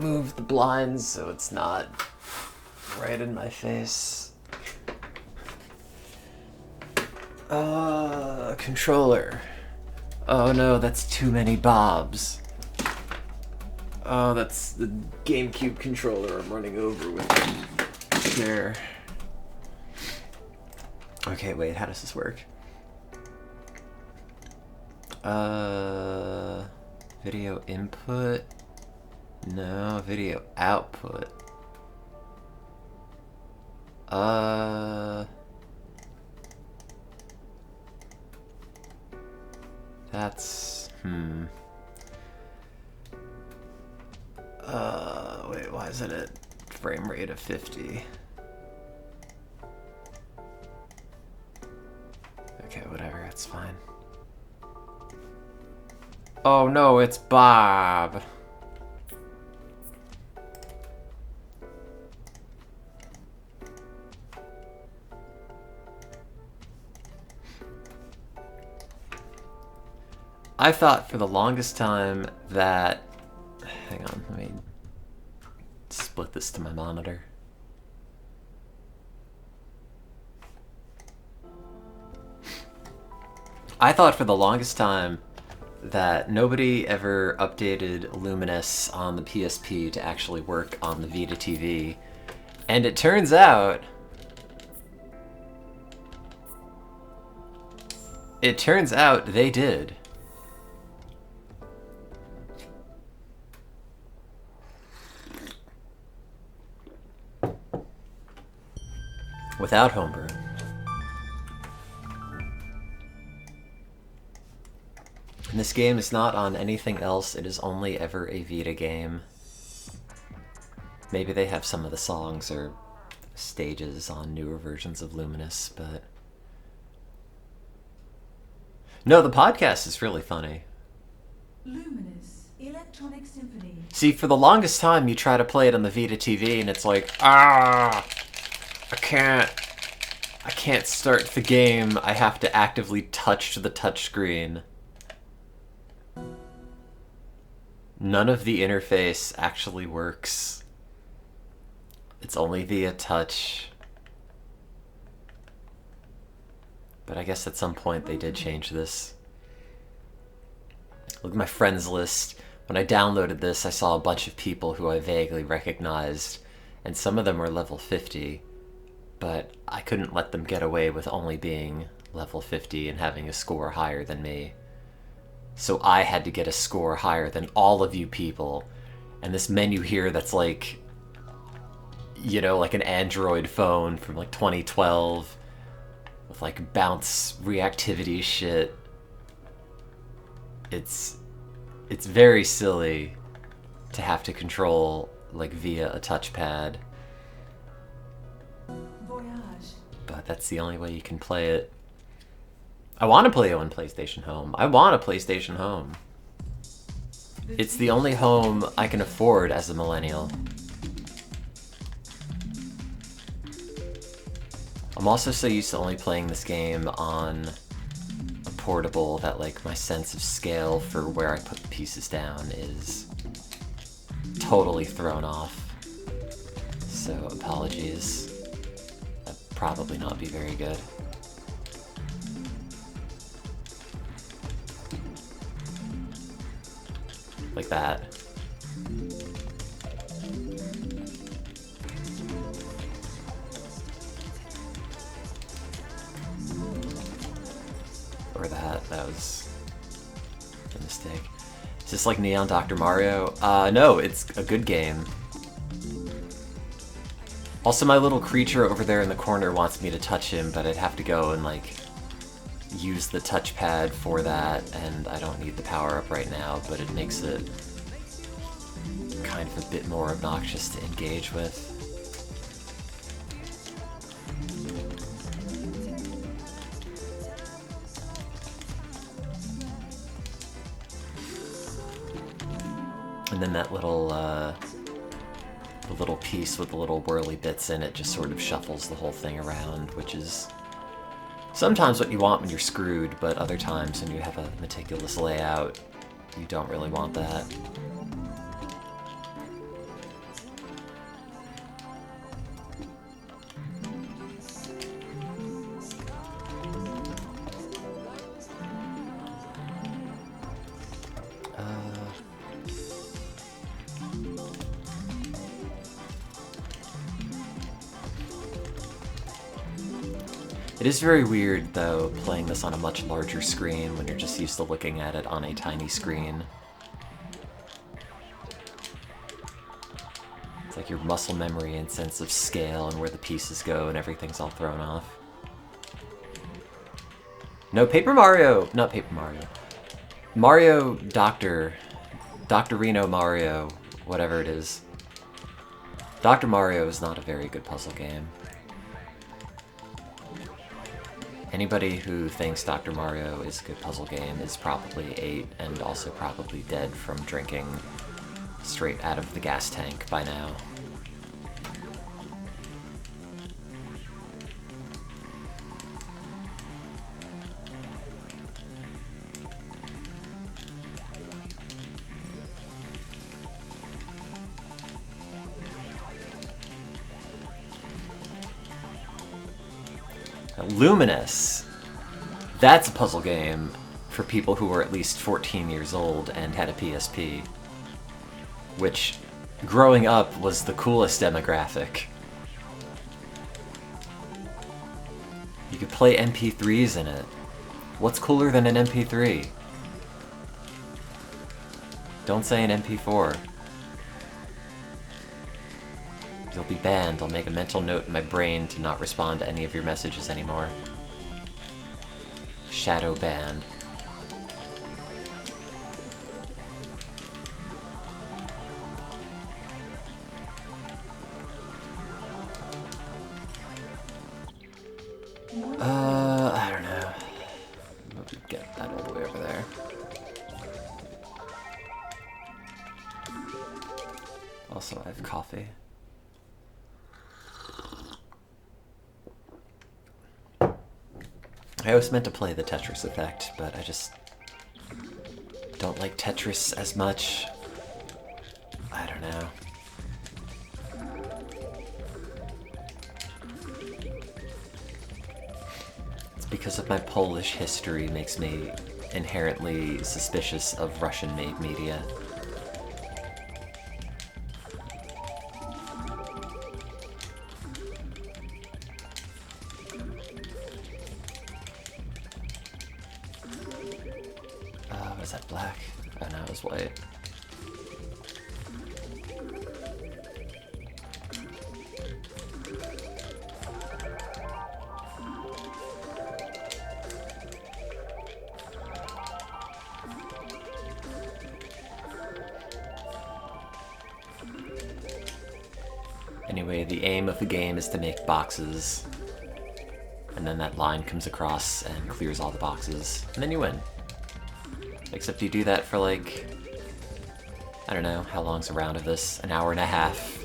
move the blinds so it's not right in my face. Controller. Oh no, that's too many Bobs. Oh, that's the GameCube controller I'm running over with the chair. Okay, wait, how does this work? Video input? No, video output. That's, wait, why is it at frame rate of 50? Okay, whatever, it's fine. Oh no, it's Bob. I thought for the longest time that... Hang on, let me split this to my monitor. I thought for the longest time that nobody ever updated Luminous on the PSP to actually work on the Vita TV. And it turns out... they did. Without homebrew. And this game is not on anything else, it is only ever a Vita game. Maybe they have some of the songs or stages on newer versions of Luminous, but... No, the podcast is really funny. Luminous Electronic Symphony. See, for the longest time you try to play it on the Vita TV and it's like, I can't start the game. I have to actively touch the touchscreen. None of the interface actually works. It's only via touch. But I guess at some point they did change this. Look at my friends list. When I downloaded this, I saw a bunch of people who I vaguely recognized, and some of them were level 50. But I couldn't let them get away with only being level 50 and having a score higher than me. So I had to get a score higher than all of you people. And this menu here that's like, you know, like an Android phone from like 2012 with like bounce reactivity shit. It's very silly to have to control like via a touchpad. But that's the only way you can play it. I want to play it on PlayStation Home. I want a PlayStation Home. It's the only home I can afford as a millennial. I'm also so used to only playing this game on a portable that like my sense of scale for where I put the pieces down is totally thrown off. So apologies. Probably not be very good. Like that. Or that. That was a mistake. Is this like Neon Dr. Mario? No, it's a good game. Also, my little creature over there in the corner wants me to touch him, but I'd have to go and, like, use the touchpad for that, and I don't need the power-up right now, but it makes it kind of a bit more obnoxious to engage with. And then that little, the little piece with the little whirly bits in it just sort of shuffles the whole thing around, which is sometimes what you want when you're screwed, but other times when you have a meticulous layout, you don't really want that. It is very weird, though, playing this on a much larger screen when you're just used to looking at it on a tiny screen. It's like your muscle memory and sense of scale and where the pieces go and everything's all thrown off. No, Paper Mario! Not Paper Mario. Mario Doctorino Mario, whatever it is. Dr. Mario is not a very good puzzle game. Anybody who thinks Dr. Mario is a good puzzle game is probably 8 and also probably dead from drinking straight out of the gas tank by now. Luminous! That's a puzzle game for people who were at least 14 years old and had a PSP. Which, growing up, was the coolest demographic. You could play MP3s in it. What's cooler than an MP3? Don't say an MP4. You'll be banned. I'll make a mental note in my brain to not respond to any of your messages anymore. Shadow banned. I don't know. Maybe get that all the way over there. Also, I have coffee. I was meant to play the Tetris effect, but I just don't like Tetris as much. I don't know. It's because of my Polish history makes me inherently suspicious of Russian-made media. Was that black? Oh no, it was white. Anyway, the aim of the game is to make boxes, and then that line comes across and clears all the boxes, and then you win. Except you do that for like, I don't know, how long's a round of this? An hour and a half.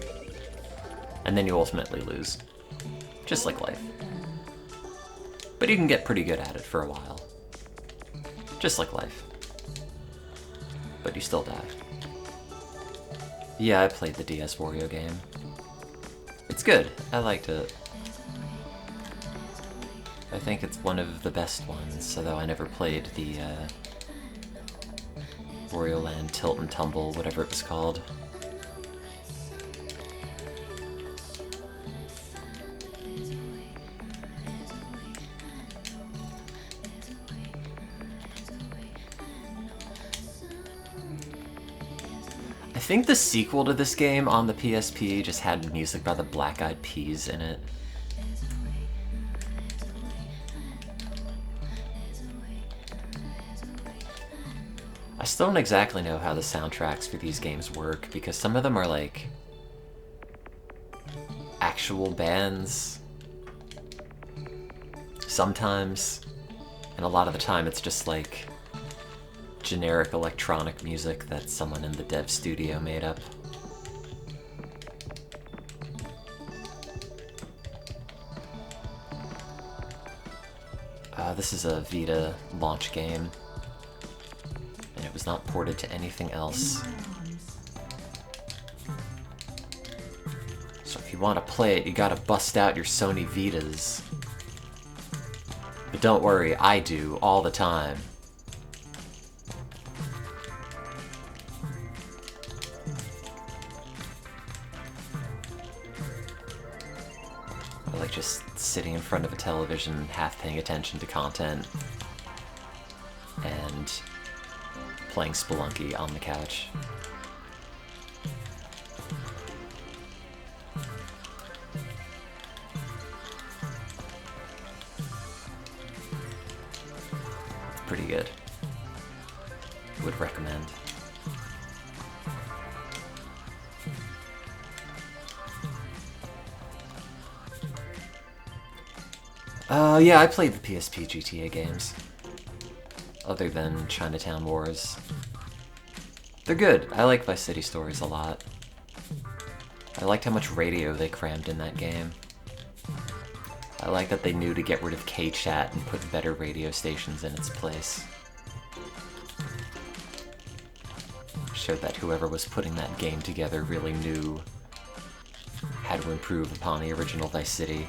And then you ultimately lose. Just like life. But you can get pretty good at it for a while. Just like life. But you still die. Yeah, I played the DS Wario game. It's good. I liked it. I think it's one of the best ones, although I never played the, Wario Land Tilt and Tumble, whatever it was called. I think the sequel to this game on the PSP just had music by the Black Eyed Peas in it. I still don't exactly know how the soundtracks for these games work, because some of them are like actual bands sometimes, and a lot of the time it's just like generic electronic music that someone in the dev studio made up. This is a Vita launch game, and it was not ported to anything else. So if you want to play it, you gotta bust out your Sony Vitas. But don't worry, I do all the time. like just sitting in front of a television, half paying attention to content, and playing Spelunky on the couch. Pretty good. Would recommend. Yeah, I played the PSP GTA games. Other than Chinatown Wars. They're good. I like Vice City Stories a lot. I liked how much radio they crammed in that game. I like that they knew to get rid of K-Chat and put better radio stations in its place. Showed that whoever was putting that game together really knew how to improve upon the original Vice City.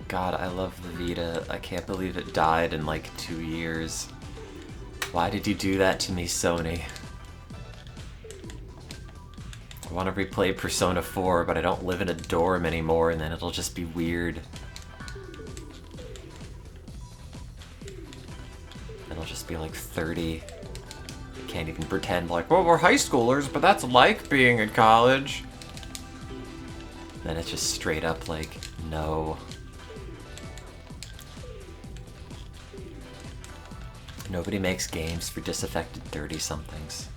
God, I love the Vita. I can't believe it died in like 2 years. Why did you do that to me, Sony? I want to replay Persona 4, but I don't live in a dorm anymore, and then it'll just be weird. And I'll just be like 30. I can't even pretend like, well, we're high schoolers, but that's like being in college. Then it's just straight up like, no. Nobody makes games for disaffected 30-somethings.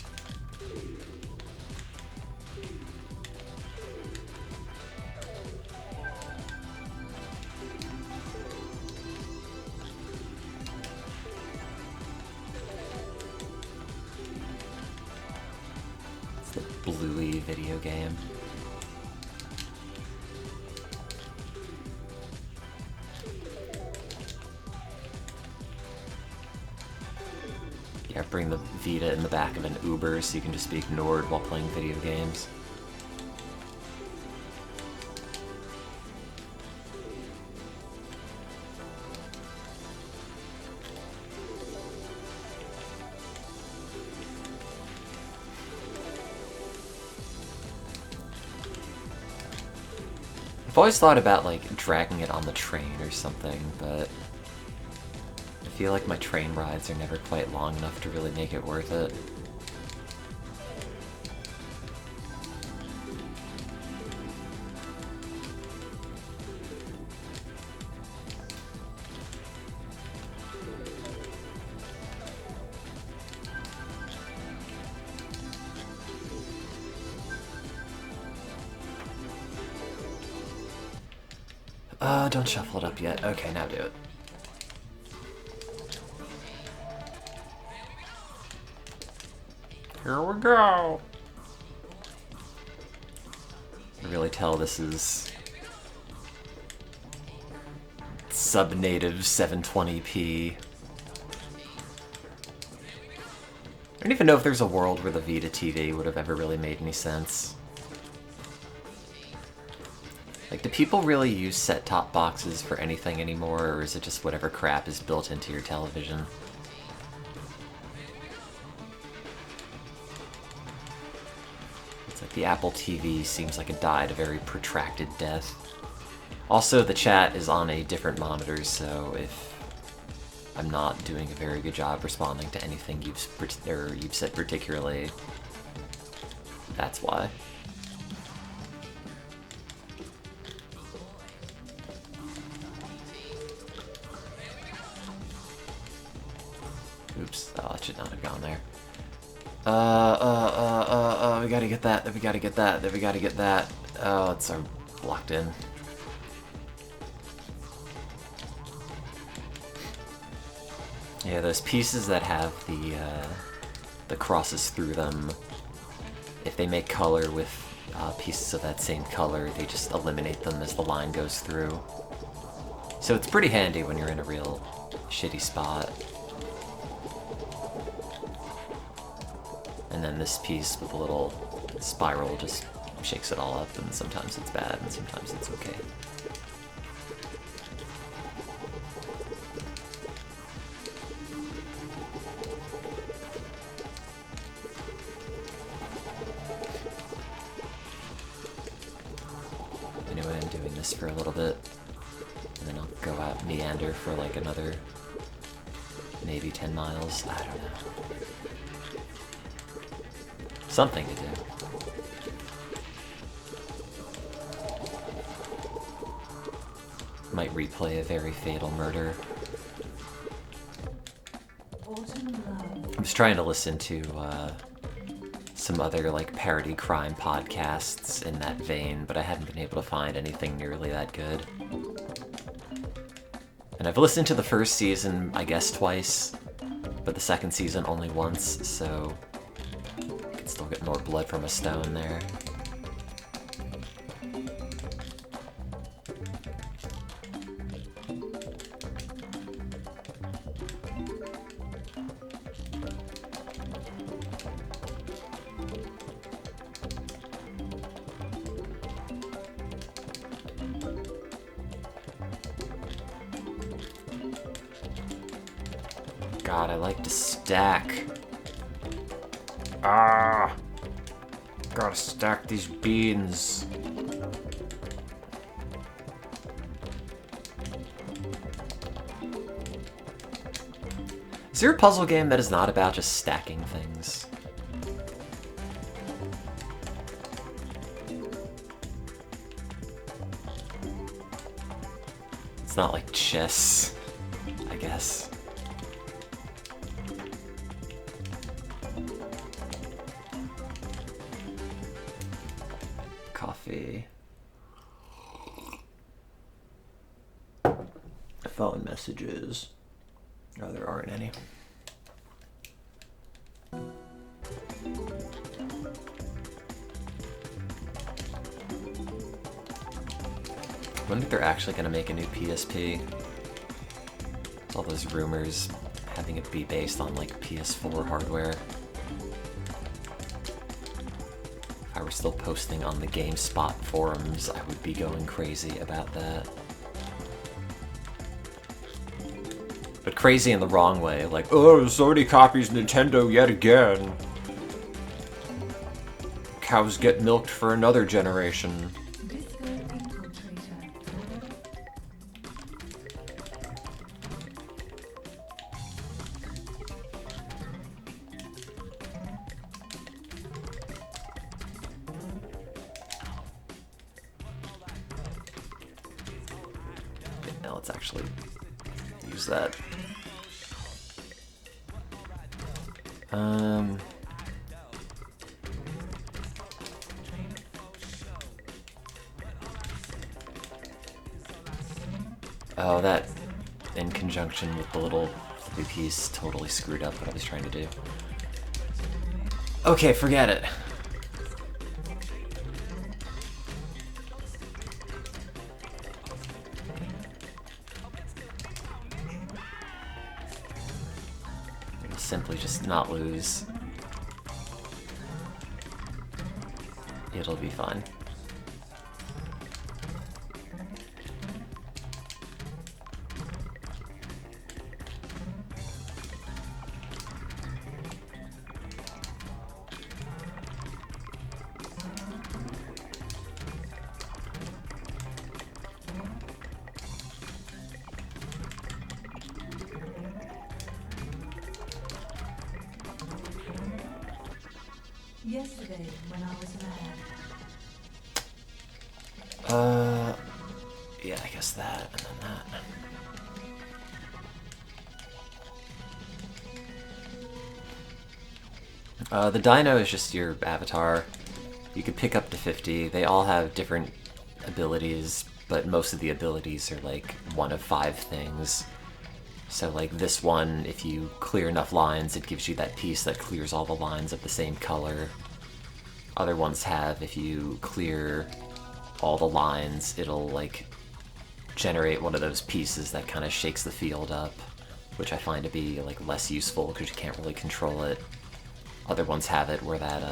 It's the Bluey video game. Yeah, bring the Vita in the back of an Uber so you can just be ignored while playing video games. I've always thought about like dragging it on the train or something, but I feel like my train rides are never quite long enough to really make it worth it. Don't shuffle it up yet. Okay, now do it. Here we go! I really tell this is sub-native 720p. I don't even know if there's a world where the Vita TV would have ever really made any sense. Like, do people really use set-top boxes for anything anymore, or is it just whatever crap is built into your television? It's like the Apple TV seems like it died a very protracted death. Also, the chat is on a different monitor, so if I'm not doing a very good job responding to anything you've said particularly, that's why. Oops. Oh, that should not have gone there. We gotta get that, we gotta get that, we gotta get that. Oh, it's blocked in. Yeah, those pieces that have the crosses through them, if they make color with pieces of that same color, they just eliminate them as the line goes through. So it's pretty handy when you're in a real shitty spot. And then this piece with a little spiral just shakes it all up, and sometimes it's bad and sometimes it's okay. Anyway, I'm doing this for a little bit, and then I'll go out meander for like another maybe 10 miles. I don't know. Something to do. Might replay a very fatal murder. I was trying to listen to some other like parody crime podcasts in that vein, but I hadn't been able to find anything nearly that good. And I've listened to the first season, I guess, twice, but the second season only once, so I can still get more blood from a stone there. God, I like to stack. Ah! Gotta stack these beans. Is there a puzzle game that is not about just stacking things? It's not like chess, I guess. Coffee. Phone messages. No, there aren't any. I wonder if they're actually going to make a new PSP. All those rumors having it be based on like PS4 hardware. If I were still posting on the GameSpot forums, I would be going crazy about that. But crazy in the wrong way, like, oh, Sony copies Nintendo yet again. Cows get milked for another generation. Okay, now let's actually use that. Oh, that in conjunction with the little flippy piece totally screwed up what I was trying to do. Okay, forget it. Simply just not lose. It'll be fine. Yesterday, when I was mad. Yeah, I guess that, and then that. The dino is just your avatar. You could pick up to 50. They all have different abilities, but most of the abilities are like one of 5 things. So like this one, if you clear enough lines, it gives you that piece that clears all the lines of the same color. Other ones have, if you clear all the lines, it'll like generate one of those pieces that kind of shakes the field up, which I find to be like less useful because you can't really control it. Other ones have it where that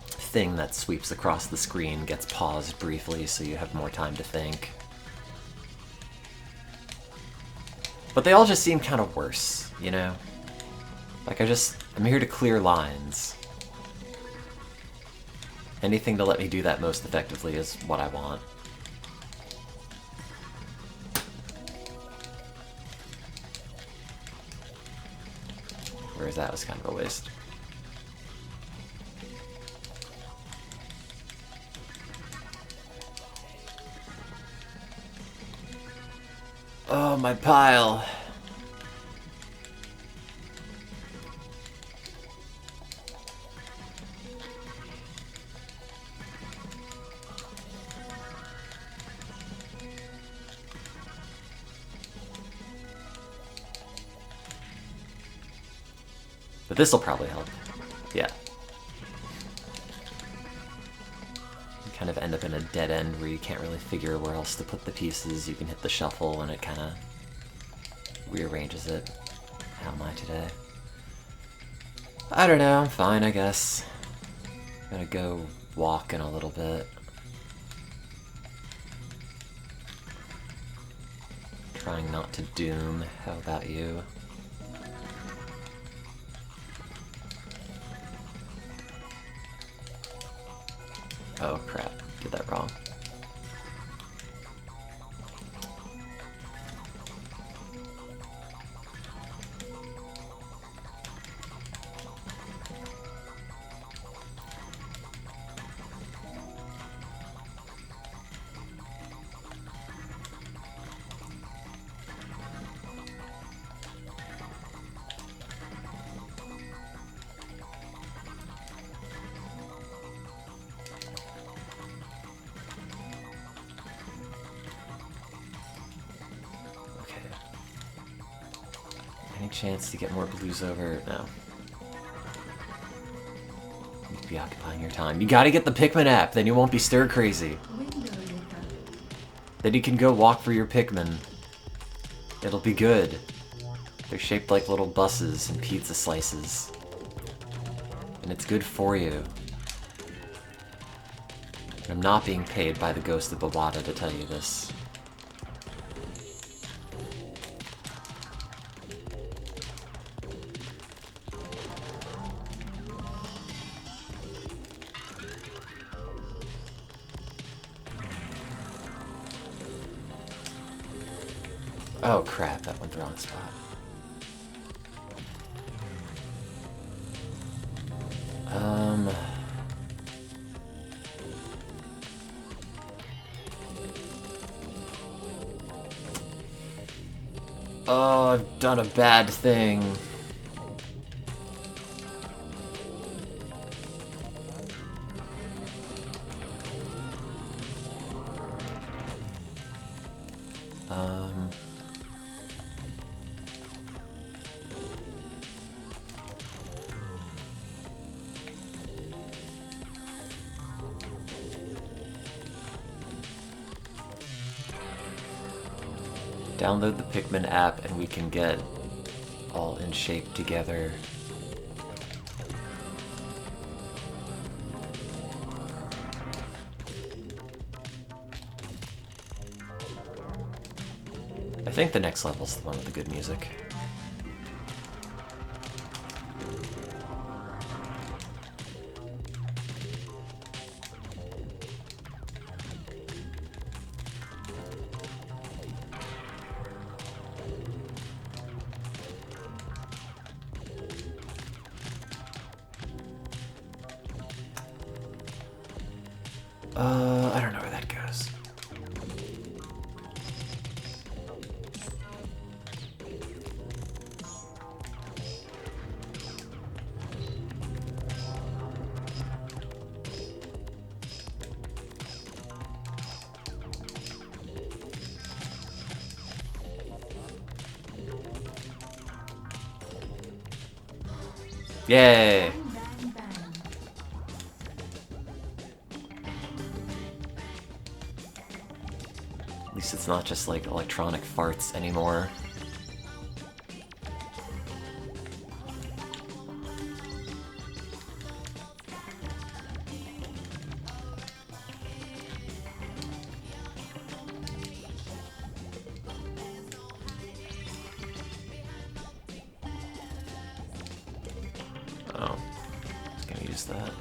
thing that sweeps across the screen gets paused briefly so you have more time to think. But they all just seem kind of worse, you know? Like I'm here to clear lines. Anything to let me do that most effectively is what I want. Whereas that was kind of a waste. Oh, my pile. But this'll probably help. Yeah. You kind of end up in a dead end where you can't really figure where else to put the pieces. You can hit the shuffle and it kind of rearranges it. How am I today? I don't know, I'm fine, I guess. I'm gonna go walk in a little bit. Trying not to doom. How about you? Oh crap, did that wrong. Any chance to get more blues over? No. You need to be occupying your time. You gotta get the Pikmin app, then you won't be stir crazy. Then you can go walk for your Pikmin. It'll be good. They're shaped like little buses and pizza slices. And it's good for you. I'm not being paid by the ghost of Bobata to tell you this. Oh crap, that went the wrong spot. Oh, I've done a bad thing. Download the Pikmin app and we can get all in shape together. I think the next level's the one with the good music. I don't know where that goes. Yay! least it's not just like electronic farts anymore. Oh, I was gonna use that.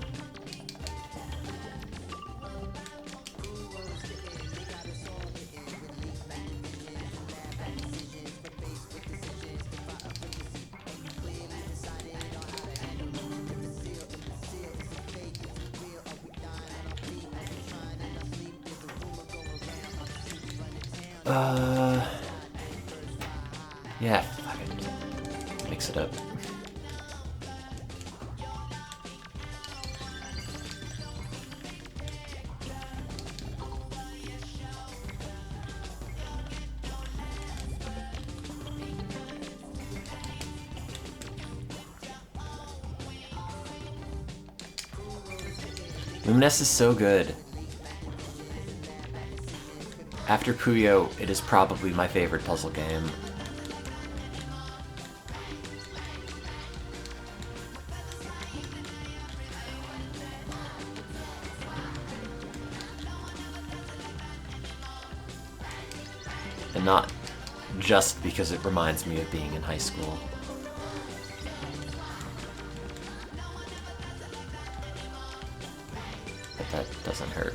Yeah, fucking mix it up. Luminous is so good. After Puyo, it is probably my favorite puzzle game. And not just because it reminds me of being in high school. But that doesn't hurt.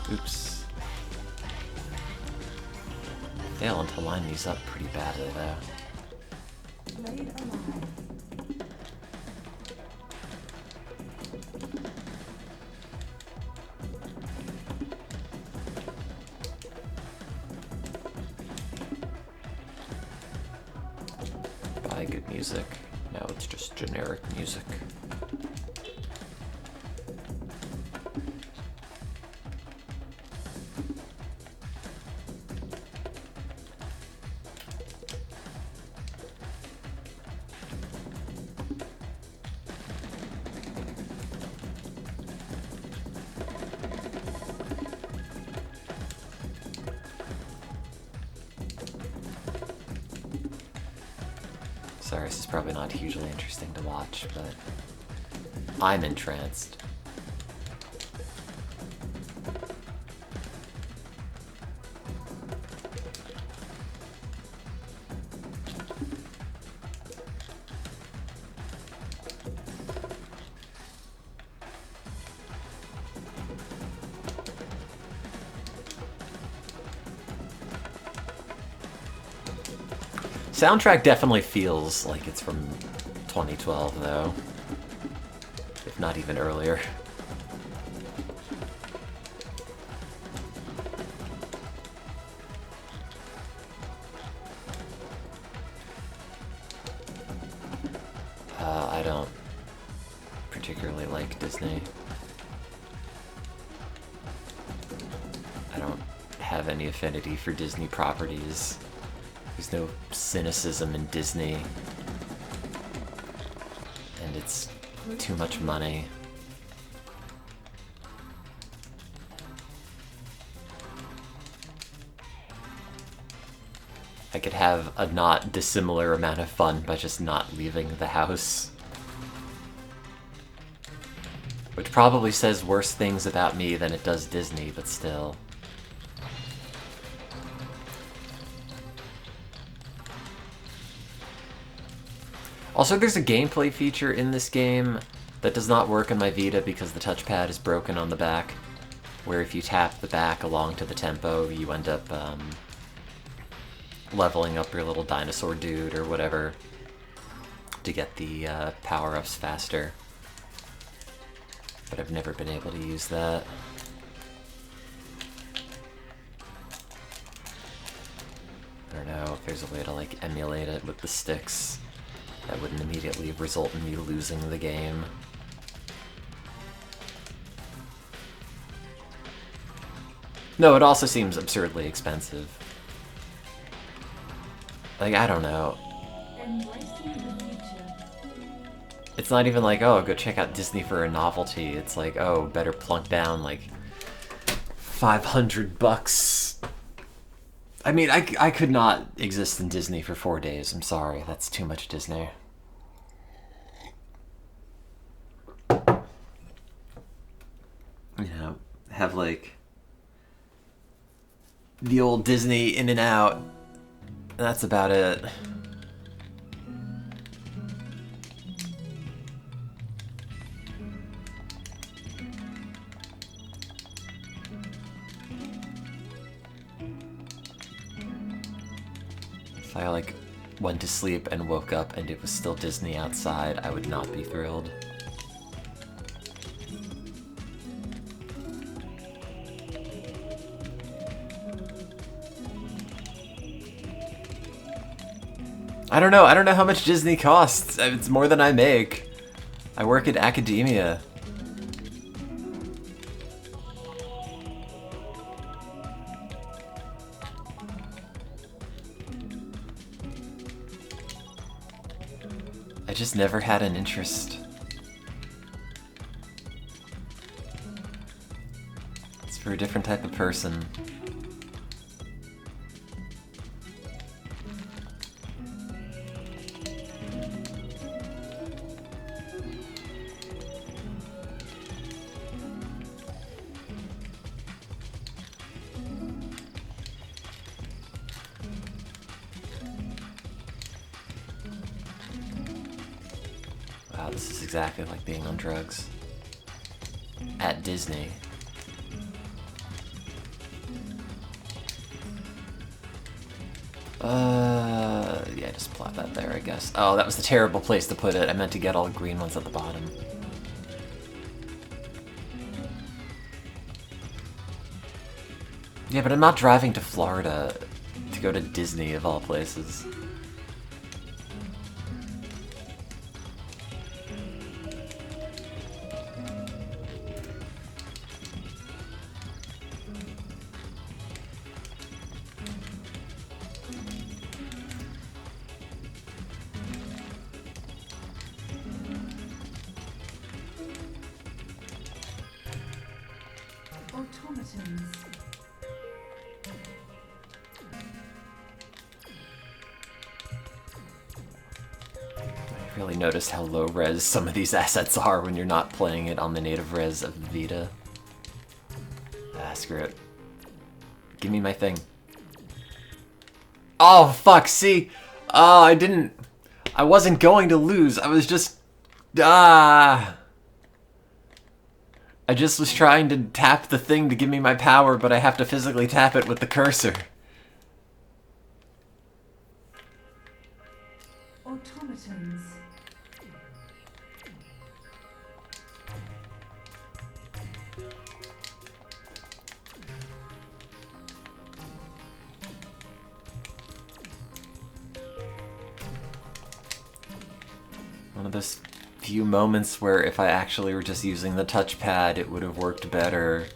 Oops. Failing to line these up pretty badly though. Blade alive. Buy good music. Now it's just generic music. Sorry, this is probably not hugely interesting to watch, but I'm entranced. Soundtrack definitely feels like it's from 2012, though. If not even earlier. I don't particularly like Disney. I don't have any affinity for Disney properties. There's no cynicism in Disney. And it's too much money. I could have a not dissimilar amount of fun by just not leaving the house. Which probably says worse things about me than it does Disney, but still. Also, there's a gameplay feature in this game that does not work on my Vita because the touchpad is broken on the back, where if you tap the back along to the tempo, you end up leveling up your little dinosaur dude or whatever to get the power-ups faster. But I've never been able to use that. I don't know if there's a way to like emulate it with the sticks. That wouldn't immediately result in me losing the game. No, it also seems absurdly expensive. Like, I don't know. Embracing the future. It's not even like, oh, go check out Disney for a novelty. It's like, oh, better plunk down like $500. I mean, I could not exist in Disney for 4 days. I'm sorry, that's too much Disney. You know, have like the old Disney In and Out. That's about it. If I like went to sleep and woke up and it was still Disney outside, I would not be thrilled. I don't know how much Disney costs. It's more than I make. I work in academia. I just never had an interest. It's for a different type of person. Wow, this is exactly like being on drugs. At Disney. Yeah, just plop that there, I guess. Oh, that was the terrible place to put it. I meant to get all the green ones at the bottom. Yeah, but I'm not driving to Florida to go to Disney, of all places. Automatons. I really noticed how low res some of these assets are when you're not playing it on the native res of the Vita. Ah, screw it. Give me my thing. Oh, fuck, see? Oh, I wasn't going to lose. I was just... I just was trying to tap the thing to give me my power, but I have to physically tap it with the cursor. Automatons. One of those few moments where if I actually were just using the touchpad, it would have worked better.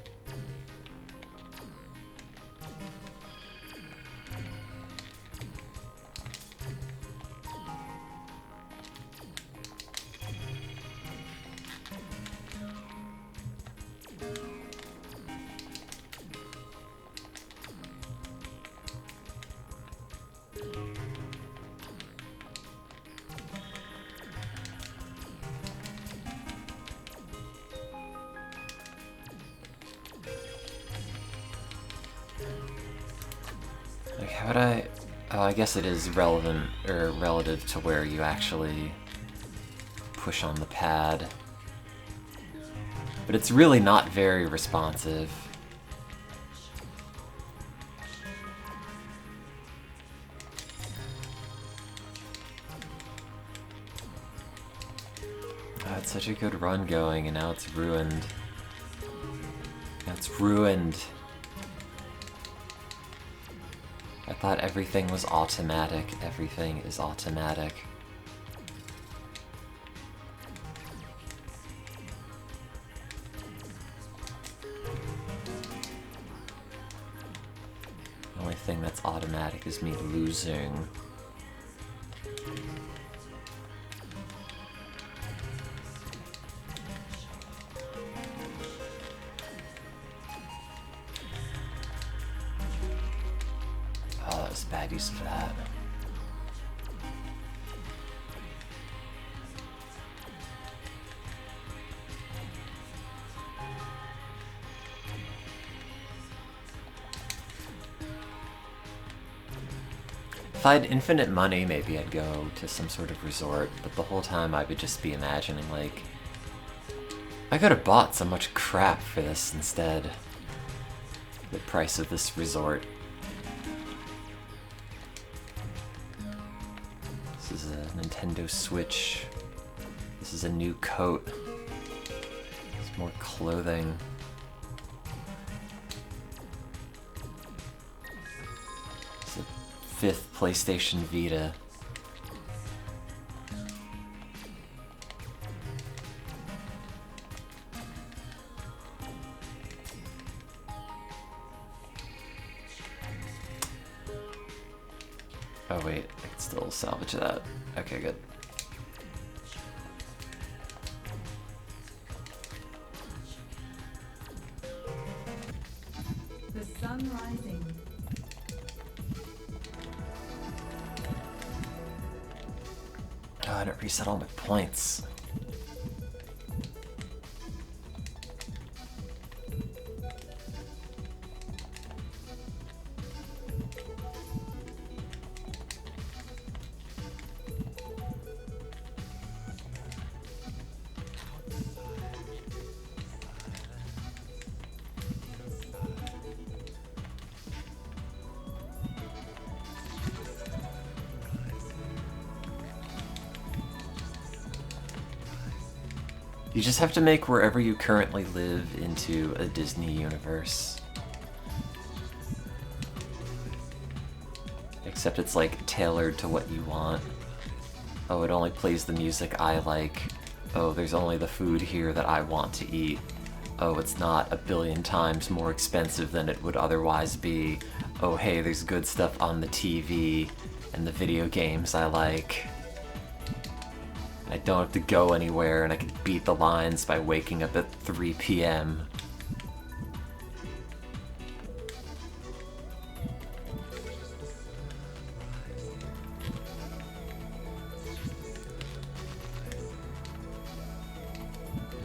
Like, how would I... Oh, I guess it is relevant, or relative to where you actually push on the pad. But it's really not very responsive. I had such a good run going, and now it's ruined. Now it's ruined. I thought everything was automatic. Everything is automatic. thing that's automatic is me losing. Oh, that was a bad use of that. If I had infinite money, maybe I'd go to some sort of resort, but the whole time I would just be imagining, like, I could have bought so much crap for this instead. The price of this resort. This is a Nintendo Switch. This is a new coat. There's more clothing. It's a 5th PlayStation Vita. Oh wait, I can still salvage that. Okay, good. The sun rising. Oh, I didn't reset all my points. You just have to make wherever you currently live into a Disney universe. Except it's like tailored to what you want. Oh, it only plays the music I like. Oh, there's only the food here that I want to eat. Oh, it's not a billion times more expensive than it would otherwise be. Oh, hey, there's good stuff on the TV and the video games I like. I don't have to go anywhere, and I can beat the lines by waking up at 3 p.m.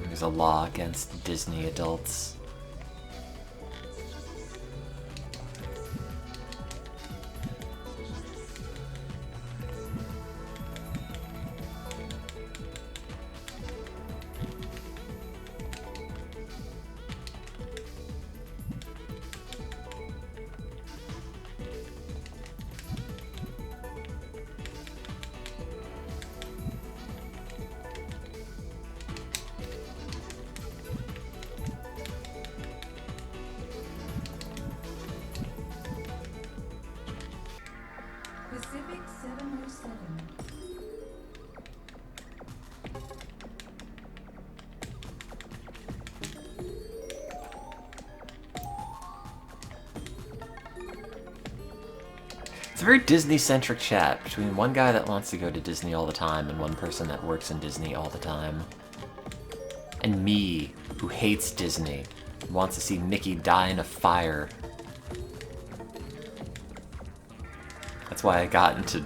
There's a law against Disney adults. Pacific 707. It's a very Disney-centric chat between one guy that wants to go to Disney all the time and one person that works in Disney all the time. And me, who hates Disney, and wants to see Mickey die in a fire. That's why I got into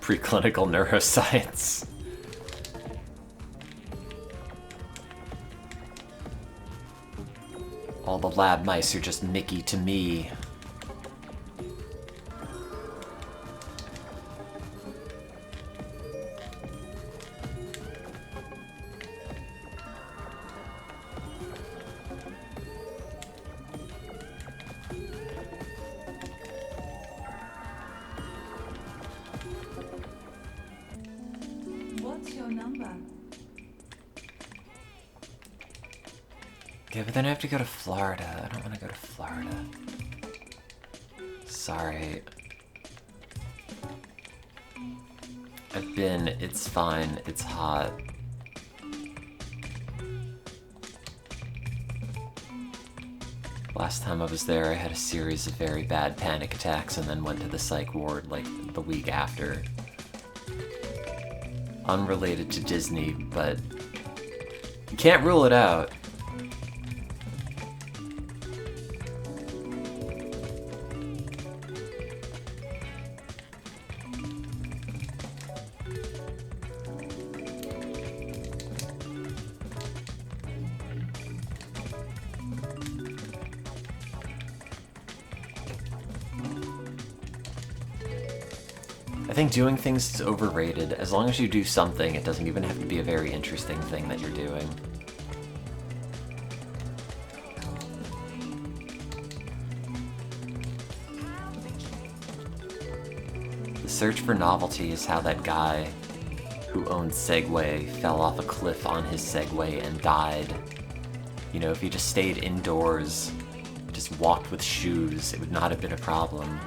preclinical neuroscience. All the lab mice are just Mickey to me. What's your number? Yeah, but then I have to go to Florida. I don't want to go to Florida. Sorry. I've been, it's fine, it's hot. Last time I was there, I had a series of very bad panic attacks and then went to the psych ward like the week after. Unrelated to Disney, but you can't rule it out. I think doing things is overrated. As long as you do something, it doesn't even have to be a very interesting thing that you're doing. The search for novelty is how that guy who owned Segway fell off a cliff on his Segway and died. You know, if he just stayed indoors, just walked with shoes, it would not have been a problem.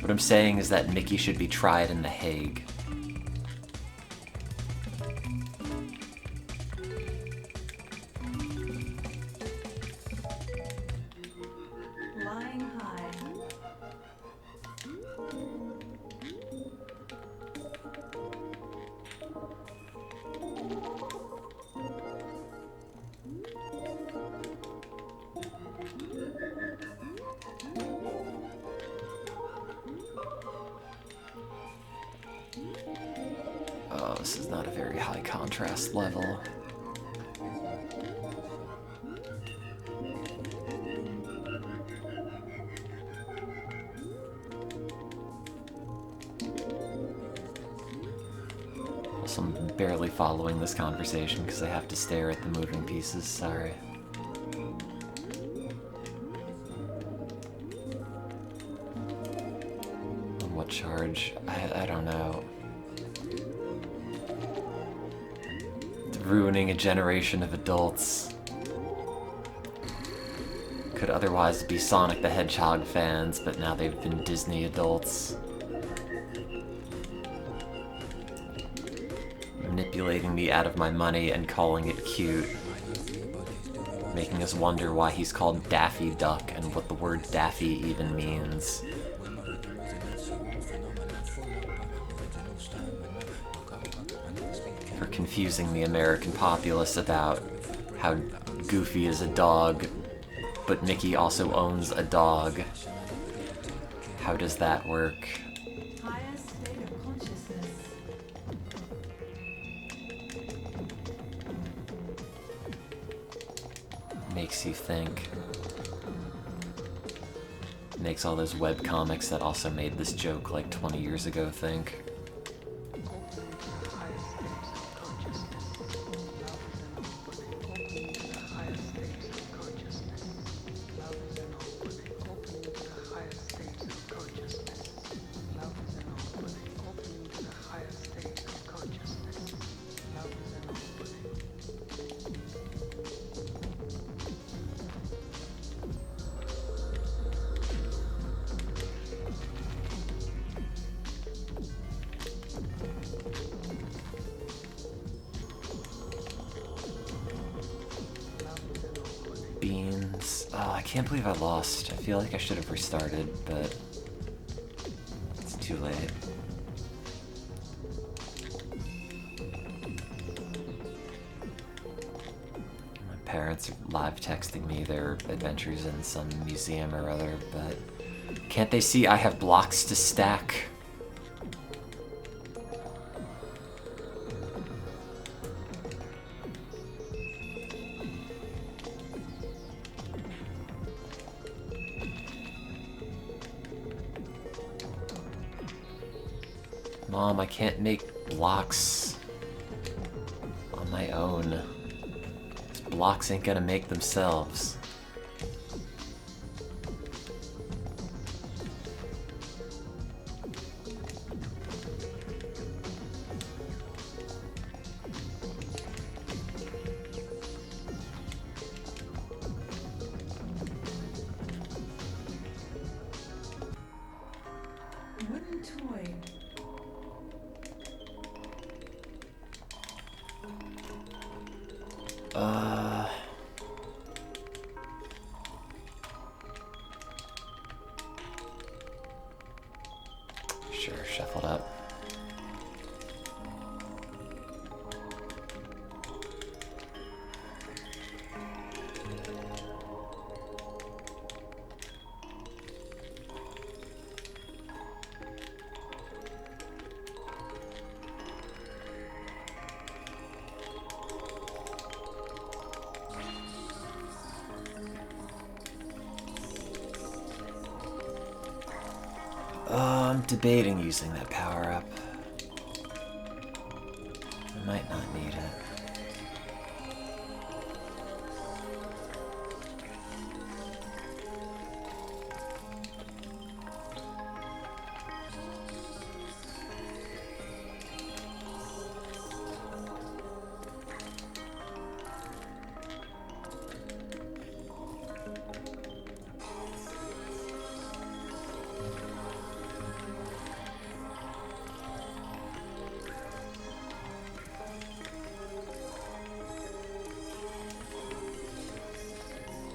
What I'm saying is that Mickey should be tried in The Hague. Flying high. Oh, this is not a very high contrast level. Also, I'm barely following this conversation because I have to stare at the moving pieces, sorry. On what charge? I don't know. Ruining a generation of adults. Could otherwise be Sonic the Hedgehog fans, but now they've been Disney adults. Manipulating me out of my money and calling it cute. Making us wonder why he's called Daffy Duck and what the word Daffy even means. For confusing the American populace about how Goofy is a dog, but Mickey also owns a dog. How does that work? Higher state of consciousness. Makes you think. Makes all those webcomics that also made this joke like 20 years ago think. Beans. Oh, I can't believe I lost. I feel like I should have restarted, but it's too late. My parents are live texting me their adventures in some museum or other, but can't they see I have blocks to stack? Mom, I can't make blocks on my own. These blocks ain't gonna make themselves. Wooden toy. Uh... Sure, shuffled up. I'm debating using that power-up. I might not need it.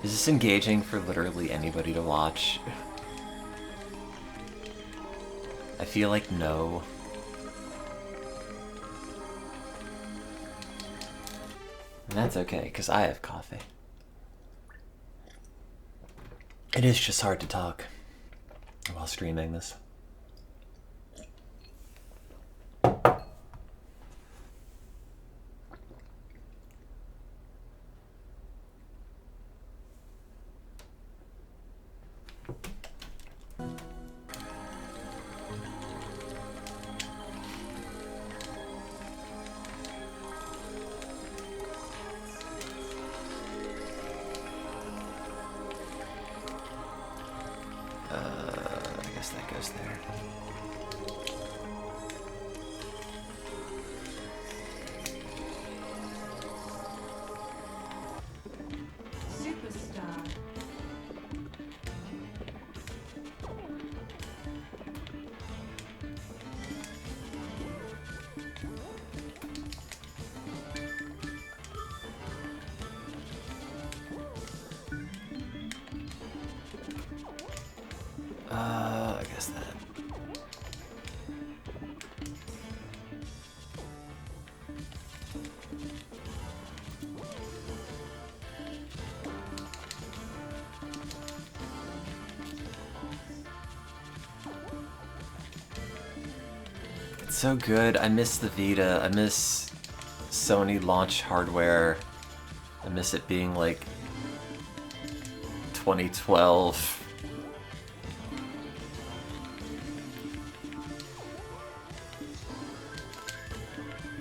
Is this engaging for literally anybody to watch? I feel like no. And that's okay, because I have coffee. It is just hard to talk while streaming this. I guess that goes there. Superstar. I guess that. It's so good. I miss the Vita. I miss Sony launch hardware. I miss it being like 2012.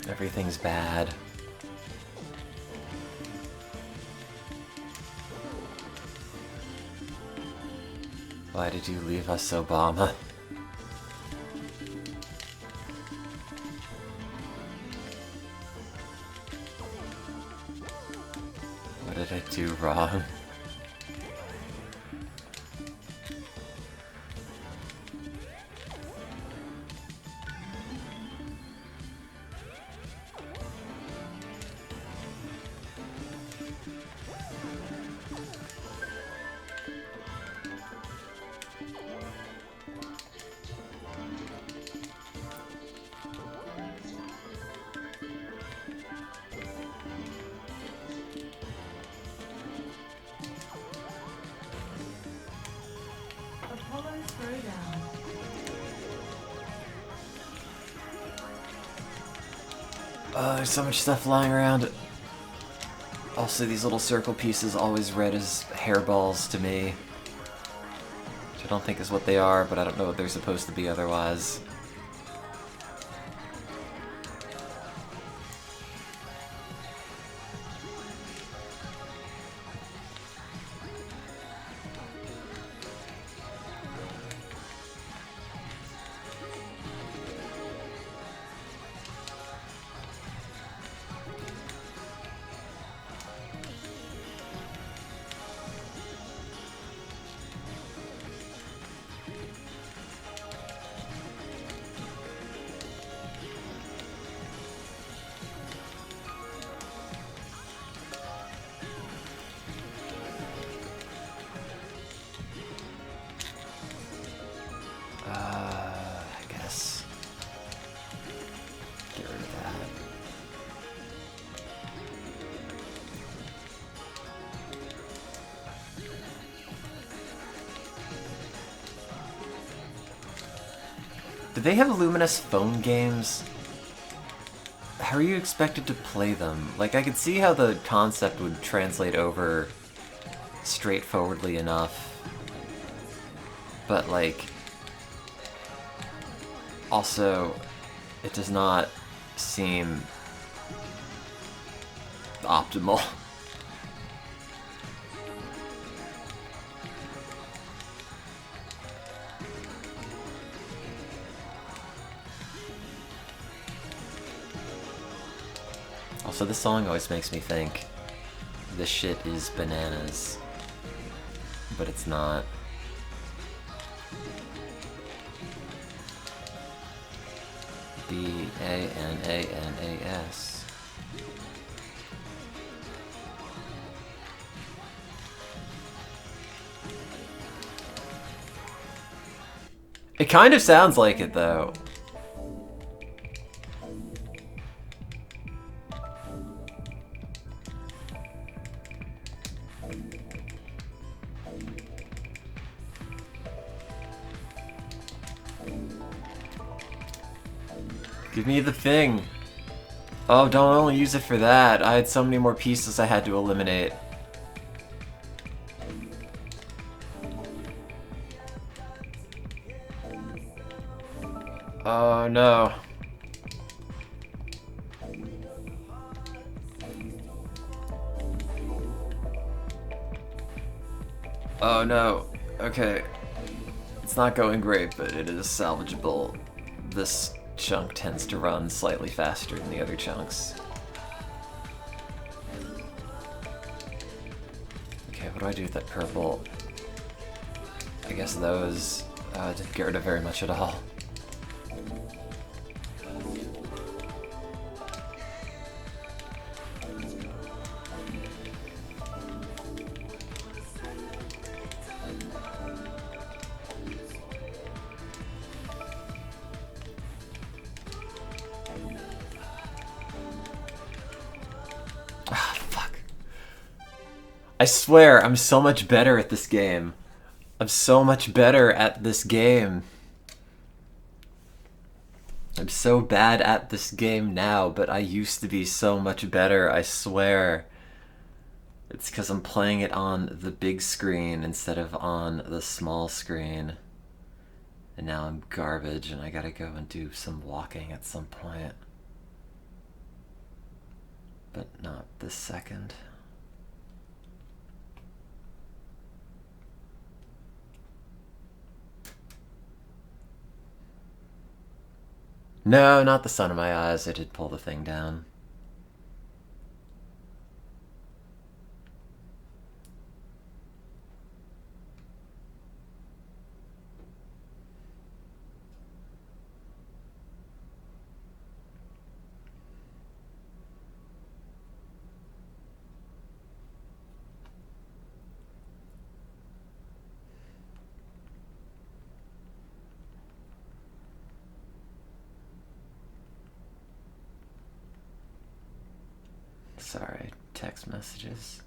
Everything's bad. Why did you leave us, Obama? What did I do wrong? Apollo Throwdown. There's so much stuff lying around. Also, these little circle pieces always read as hairballs to me. Which I don't think is what they are, but I don't know what they're supposed to be otherwise. Get rid of that. Do they have luminous phone games? How are you expected to play them? Like, I could see how the concept would translate over straightforwardly enough. But, like, also, it does not seem optimal. Also, this song always makes me think this shit is bananas, but it's not. B-A-N-A-N-A-S. It kind of sounds like it, though. Give me the thing. Oh, don't only use it for that. I had so many more pieces I had to eliminate. Oh no. Oh no. Okay. It's not going great, but it is salvageable. This chunk tends to run slightly faster than the other chunks. Okay, what do I do with that purple? I guess those didn't get rid of very much at all. I swear, I'm so much better at this game. I'm so much better at this game. I'm so bad at this game now, but I used to be so much better, I swear. It's because I'm playing it on the big screen instead of on the small screen. And now I'm garbage and I gotta go and do some walking at some point. But not this second. No, not the sun in my eyes. I did pull the thing down. Sorry, text messages.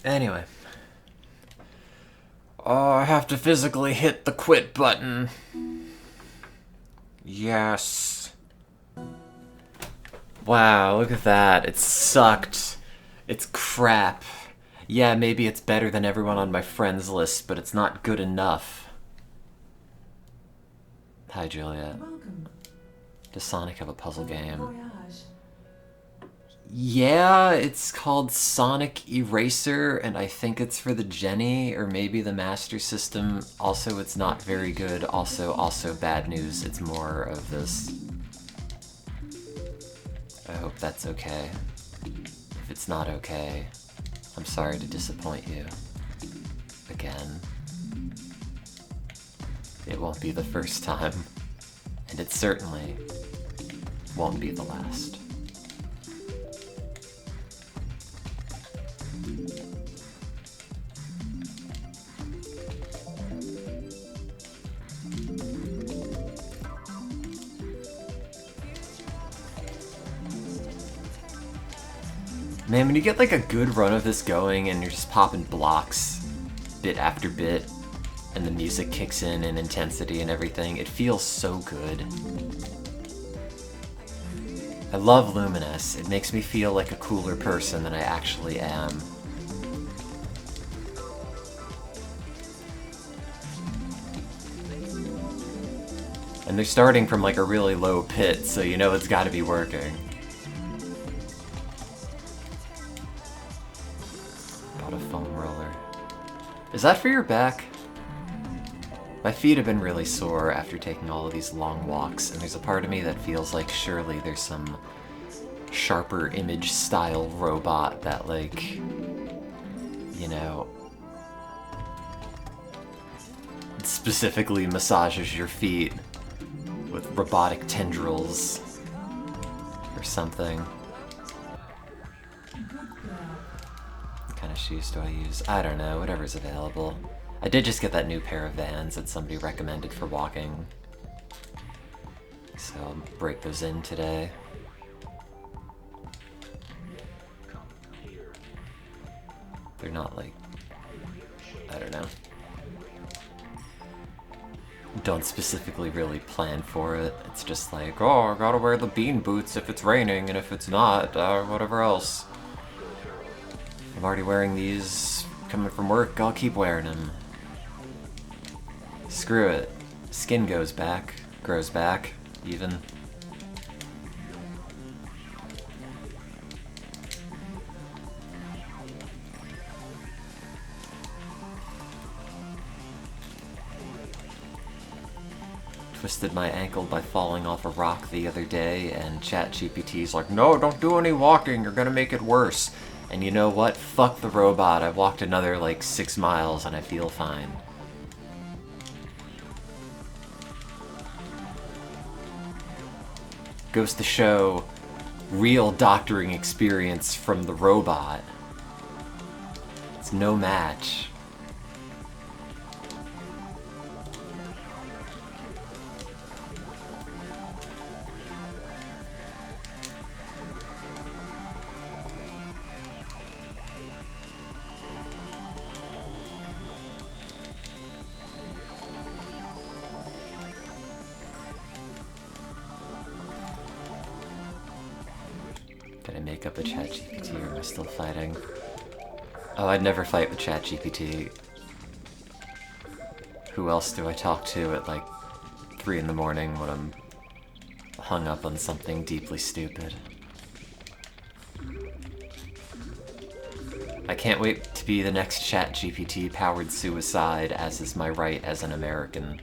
Anyway. Oh, I have to physically hit the quit button. Yes. Wow, look at that. It sucked. It's crap. Yeah, maybe it's better than everyone on my friends list, but it's not good enough. Hi, Juliet. Welcome. Does Sonic have a puzzle game? Voyage. Yeah, it's called Sonic Eraser, and I think it's for the Jenny, or maybe the Master System. Also, it's not very good. Also bad news. It's more of this. I hope that's okay. If it's not okay, I'm sorry to disappoint you. Again. It won't be the first time, and it certainly won't be the last. Man, when you get like a good run of this going and you're just popping blocks bit after bit and the music kicks in intensity and everything, it feels so good. I love Luminous. It makes me feel like a cooler person than I actually am. And they're starting from like a really low pit, so you know it's gotta be working. Bought a foam roller. Is that for your back? My feet have been really sore after taking all of these long walks, and there's a part of me that feels like surely there's some sharper image style robot that, like, you know, specifically massages your feet with robotic tendrils or something. What kind of shoes do I use? I don't know, whatever's available. I did just get that new pair of Vans that somebody recommended for walking, so I'll break those in today. They're not like, I don't know. Don't specifically really plan for it. It's just like, oh, I gotta wear the bean boots if it's raining, and if it's not, whatever else. I'm already wearing these coming from work, I'll keep wearing them. Screw it. Skin goes back, grows back, even. Twisted my ankle by falling off a rock the other day, and ChatGPT's like, no, don't do any walking, you're gonna make it worse. And you know what? Fuck the robot. I walked another like 6 miles and I feel fine. Goes to show real doctoring experience from the robot. It's no match. Did I make up a ChatGPT or am I still fighting? Oh, I'd never fight with ChatGPT. Who else do I talk to at like 3 in the morning when I'm hung up on something deeply stupid? I can't wait to be the next ChatGPT powered suicide, as is my right as an American.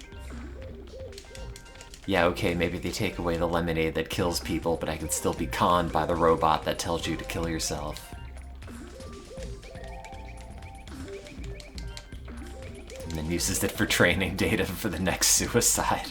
Yeah, okay, maybe they take away the lemonade that kills people, but I can still be conned by the robot that tells you to kill yourself. And then uses it for training data for the next suicide.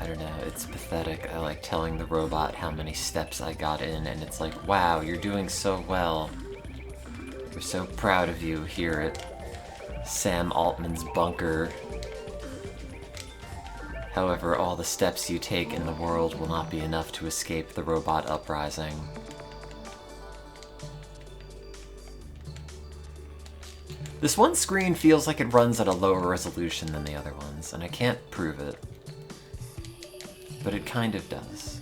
I don't know, it's pathetic. I like telling the robot how many steps I got in, and it's like, wow, you're doing so well. We're so proud of you here at Sam Altman's bunker. However, all the steps you take in the world will not be enough to escape the robot uprising. This one screen feels like it runs at a lower resolution than the other ones, and I can't prove it. But it kind of does.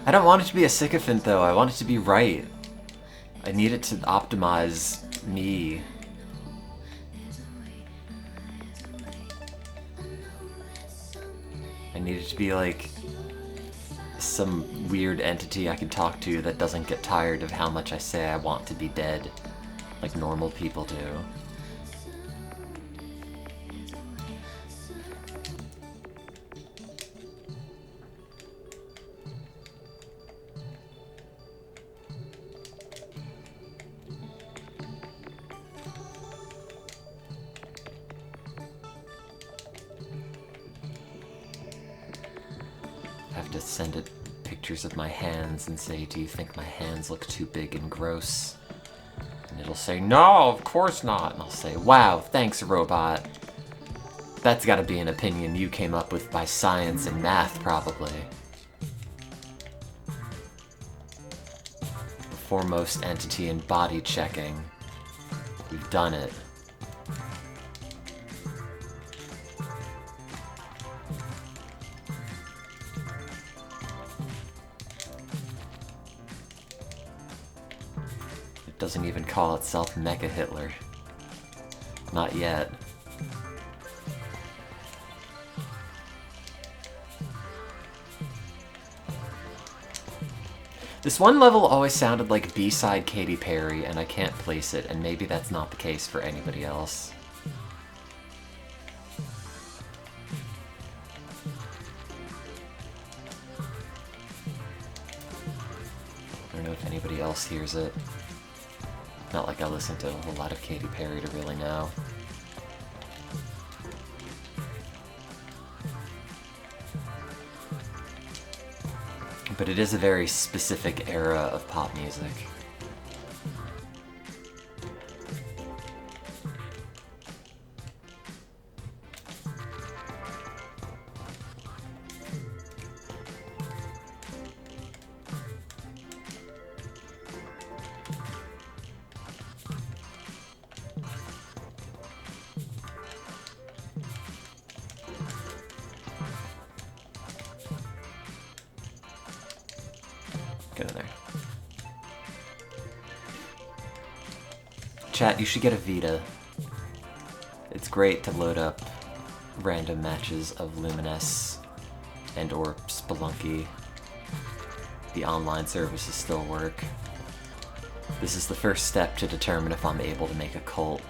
I don't want it to be a sycophant, though. I want it to be right. I need it to optimize me. I need it to be like some weird entity I can talk to that doesn't get tired of how much I say I want to be dead, like normal people do. I have to send it pictures of my hands and say, do you think my hands look too big and gross? And it'll say, no, of course not. And I'll say, wow, thanks, robot. That's gotta be an opinion you came up with by science and math, probably. The foremost entity in body checking. We've done it. Doesn't even call itself Mecha Hitler. Not yet. This one level always sounded like B-side Katy Perry, and I can't place it, and maybe that's not the case for anybody else. I don't know if anybody else hears it. Not like I listen to a whole lot of Katy Perry to really know. But it is a very specific era of pop music. Get in there. Chat, you should get a Vita. It's great to load up random matches of Luminous and or Spelunky. The online services still work. This is the first step to determine if I'm able to make a cult.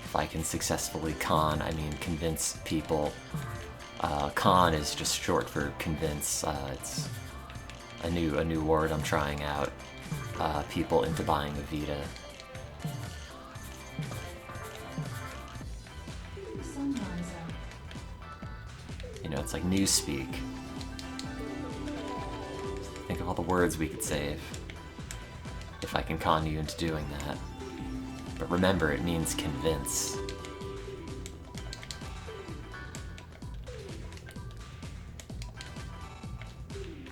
If I can successfully convince people. Con is just short for convince. It's a new word I'm trying out. People into buying a Vita. You know, it's like newspeak. Think of all the words we could save if I can con you into doing that. But remember, it means convince.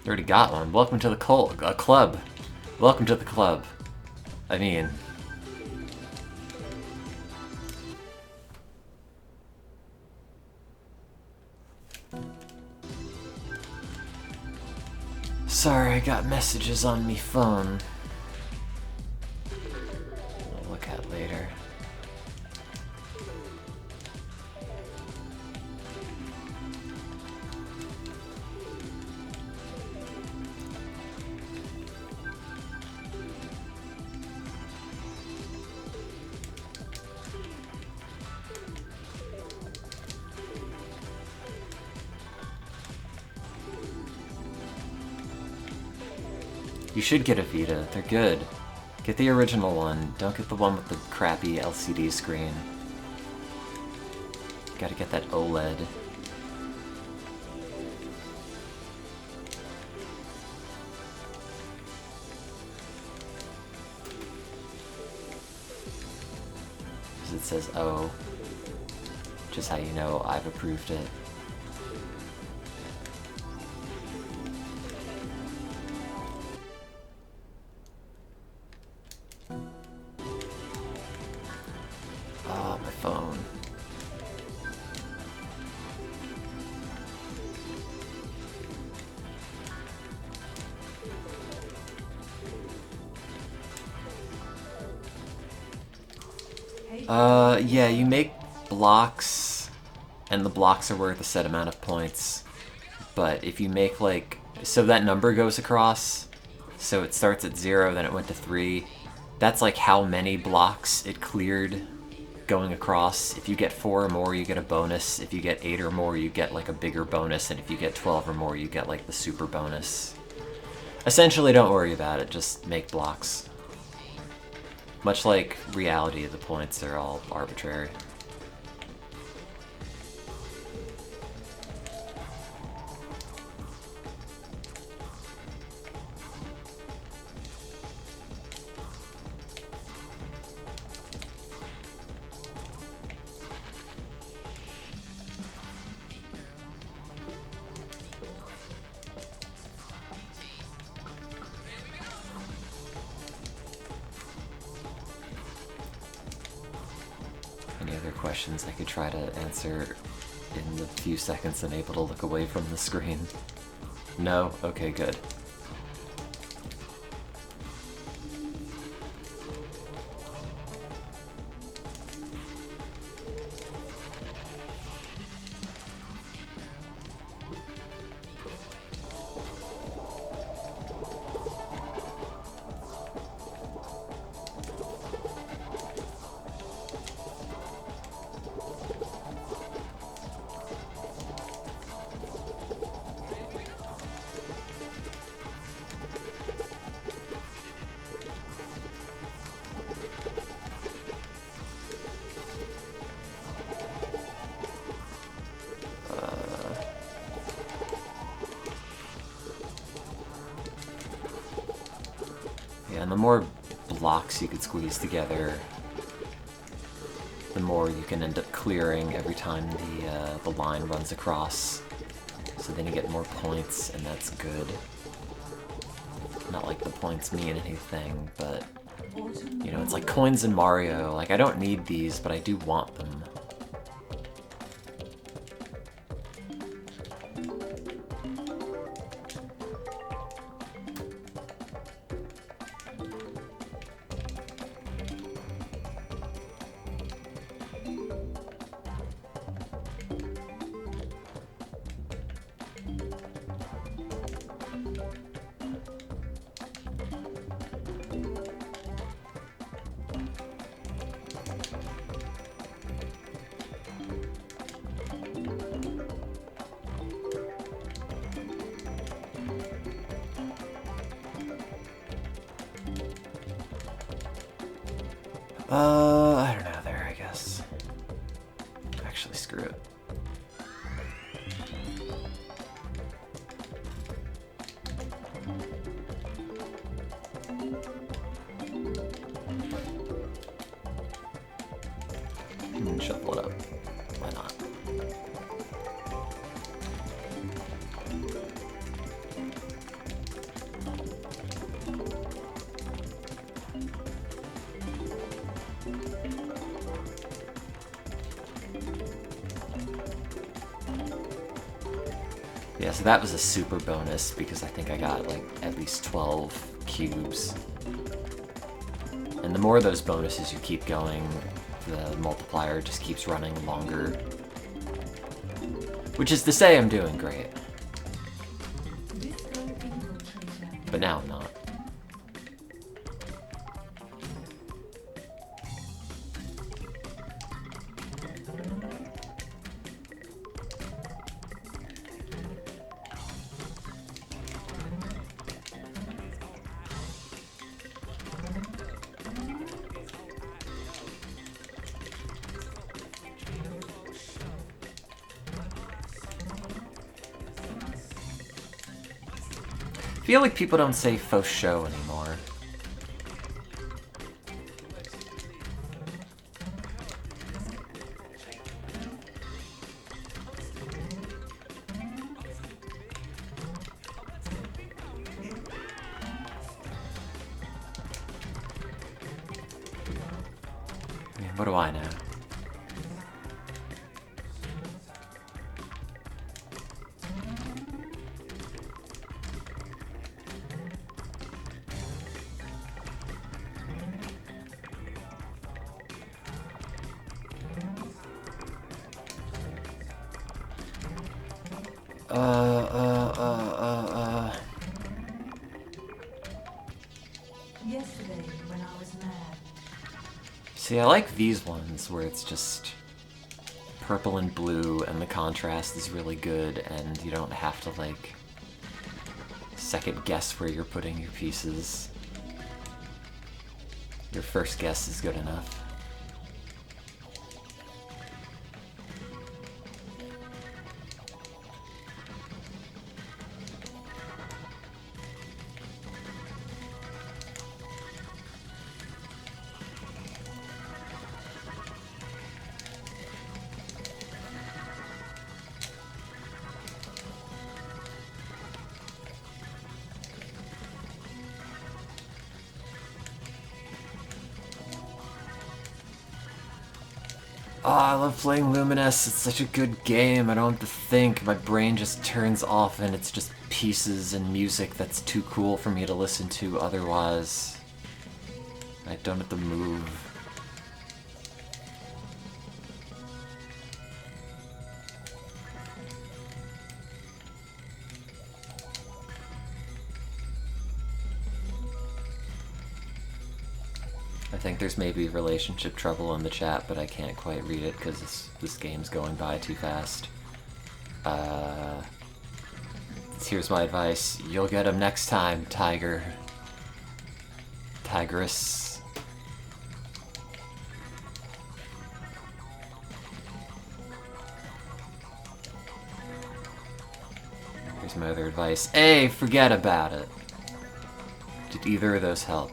You already got one. Welcome to the club. Welcome to the club. I mean... Sorry, I got messages on me phone. I'll look at later. You should get a Vita. They're good. Get the original one. Don't get the one with the crappy LCD screen. Gotta get that OLED. Because it says O. Just how you know I've approved it. Ah, my phone. Yeah, you make blocks, and the blocks are worth a set amount of points. But if you make, like, so that number goes across, so it starts at 0, then it went to 3. That's like how many blocks it cleared going across. If you get 4 or more, you get a bonus. If you get 8 or more, you get like a bigger bonus, and if you get 12 or more, you get like the super bonus. Essentially, don't worry about it, just make blocks. Much like reality, the points are all arbitrary. Any other questions I could try to answer in the few seconds I'm able to look away from the screen? No? Okay, good. Yeah, and the more blocks you could squeeze together, the more you can end up clearing every time the line runs across. So then you get more points, and that's good. Not like the points mean anything, but, you know, it's like coins in Mario. Like, I don't need these, but I do want them. I don't know there, I guess. Actually, screw it. Shuffle it up. Why not? Yeah, so that was a super bonus because I think I got like at least 12 cubes. And the more of those bonuses you keep going, the multiplier just keeps running longer. Which is to say I'm doing great. But now I'm not. feel like people don't say faux show anymore. I mean, what do I know? Yesterday, when I was mad. See, I like these ones where it's just purple and blue and the contrast is really good and you don't have to, like, second guess where you're putting your pieces. Your first guess is good enough. Oh, I love playing Luminous. It's such a good game. I don't have to think. My brain just turns off and it's just pieces and music that's too cool for me to listen to otherwise. I don't have to move. I think there's maybe relationship trouble in the chat, but I can't quite read it because this game's going by too fast. Here's my advice. You'll get him next time, Tiger. Tigress. Here's my other advice. Hey, forget about it. Did either of those help?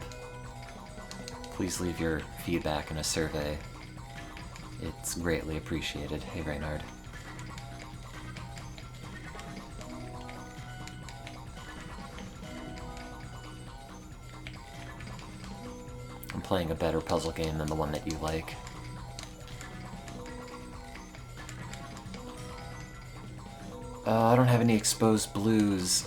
Please leave your feedback in a survey. It's greatly appreciated. Hey, Reynard. I'm playing a better puzzle game than the one that you like. I don't have any exposed blues.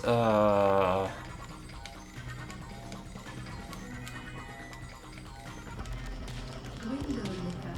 Window licker.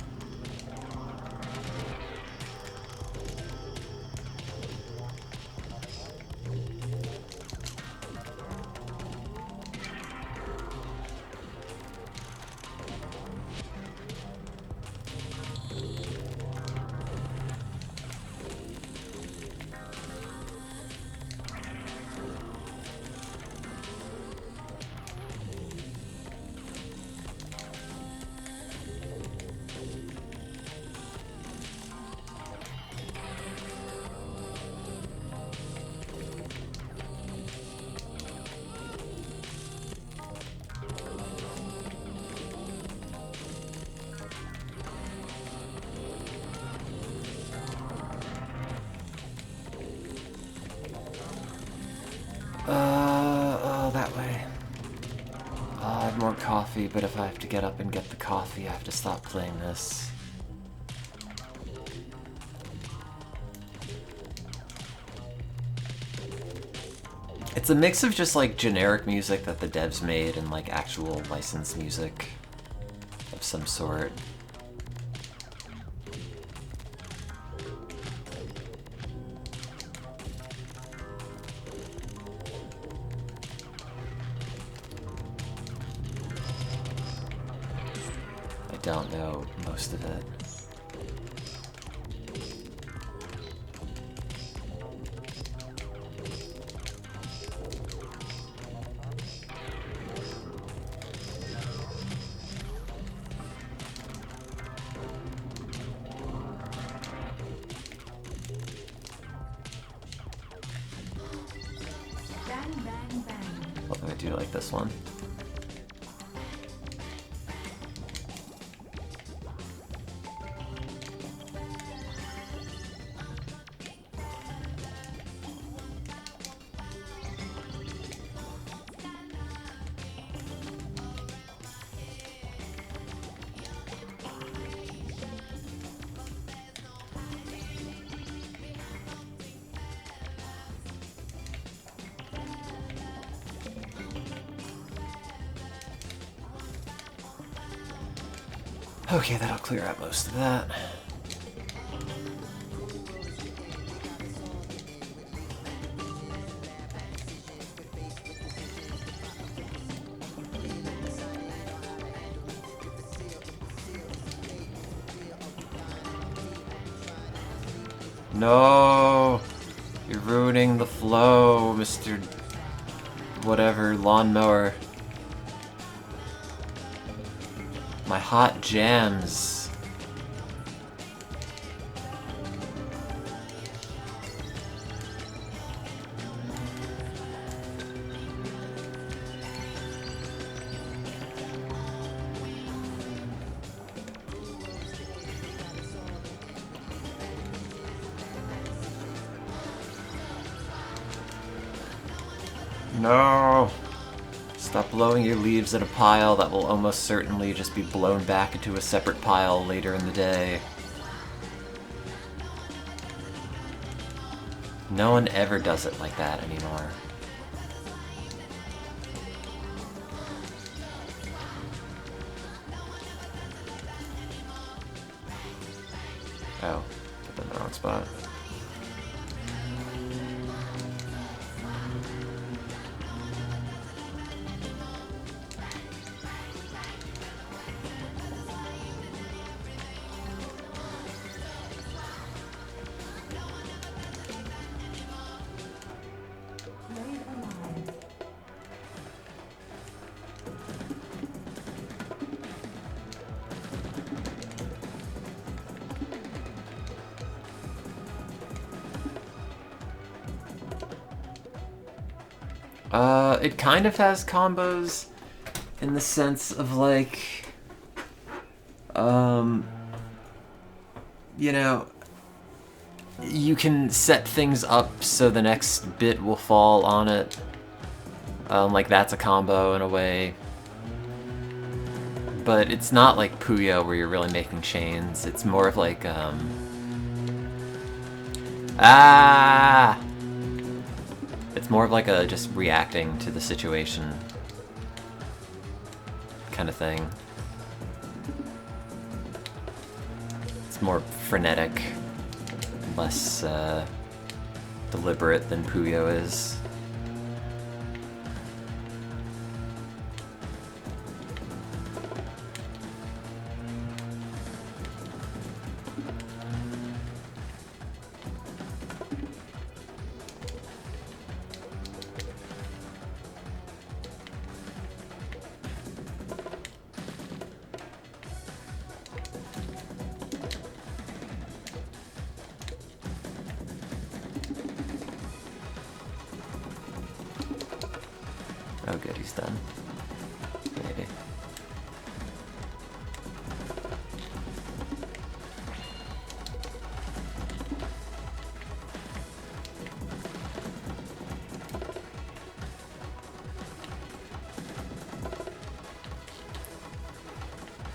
That way. I have more coffee, but if I have to get up and get the coffee, I have to stop playing this. It's a mix of just like generic music that the devs made and like actual licensed music of some sort. I don't know most of it. Stand Bang bang. Although I do like this one. Okay, that'll clear out most of that. No! You're ruining the flow, Mr. Whatever, lawnmower. My hot jams. No! Stop blowing your leaves in a pile that will almost certainly just be blown back into a separate pile later in the day. No one ever does it like that anymore. Oh, put them in the wrong spot. Blade alive. It kind of has combos in the sense of like, you know, you can set things up so the next bit will fall on it. Like that's a combo in a way. But it's not like Puyo where you're really making chains. It's more of like, it's more of like a just reacting to the situation kind of thing. It's more frenetic, less deliberate than Puyo is. Oh good, he's done. Maybe.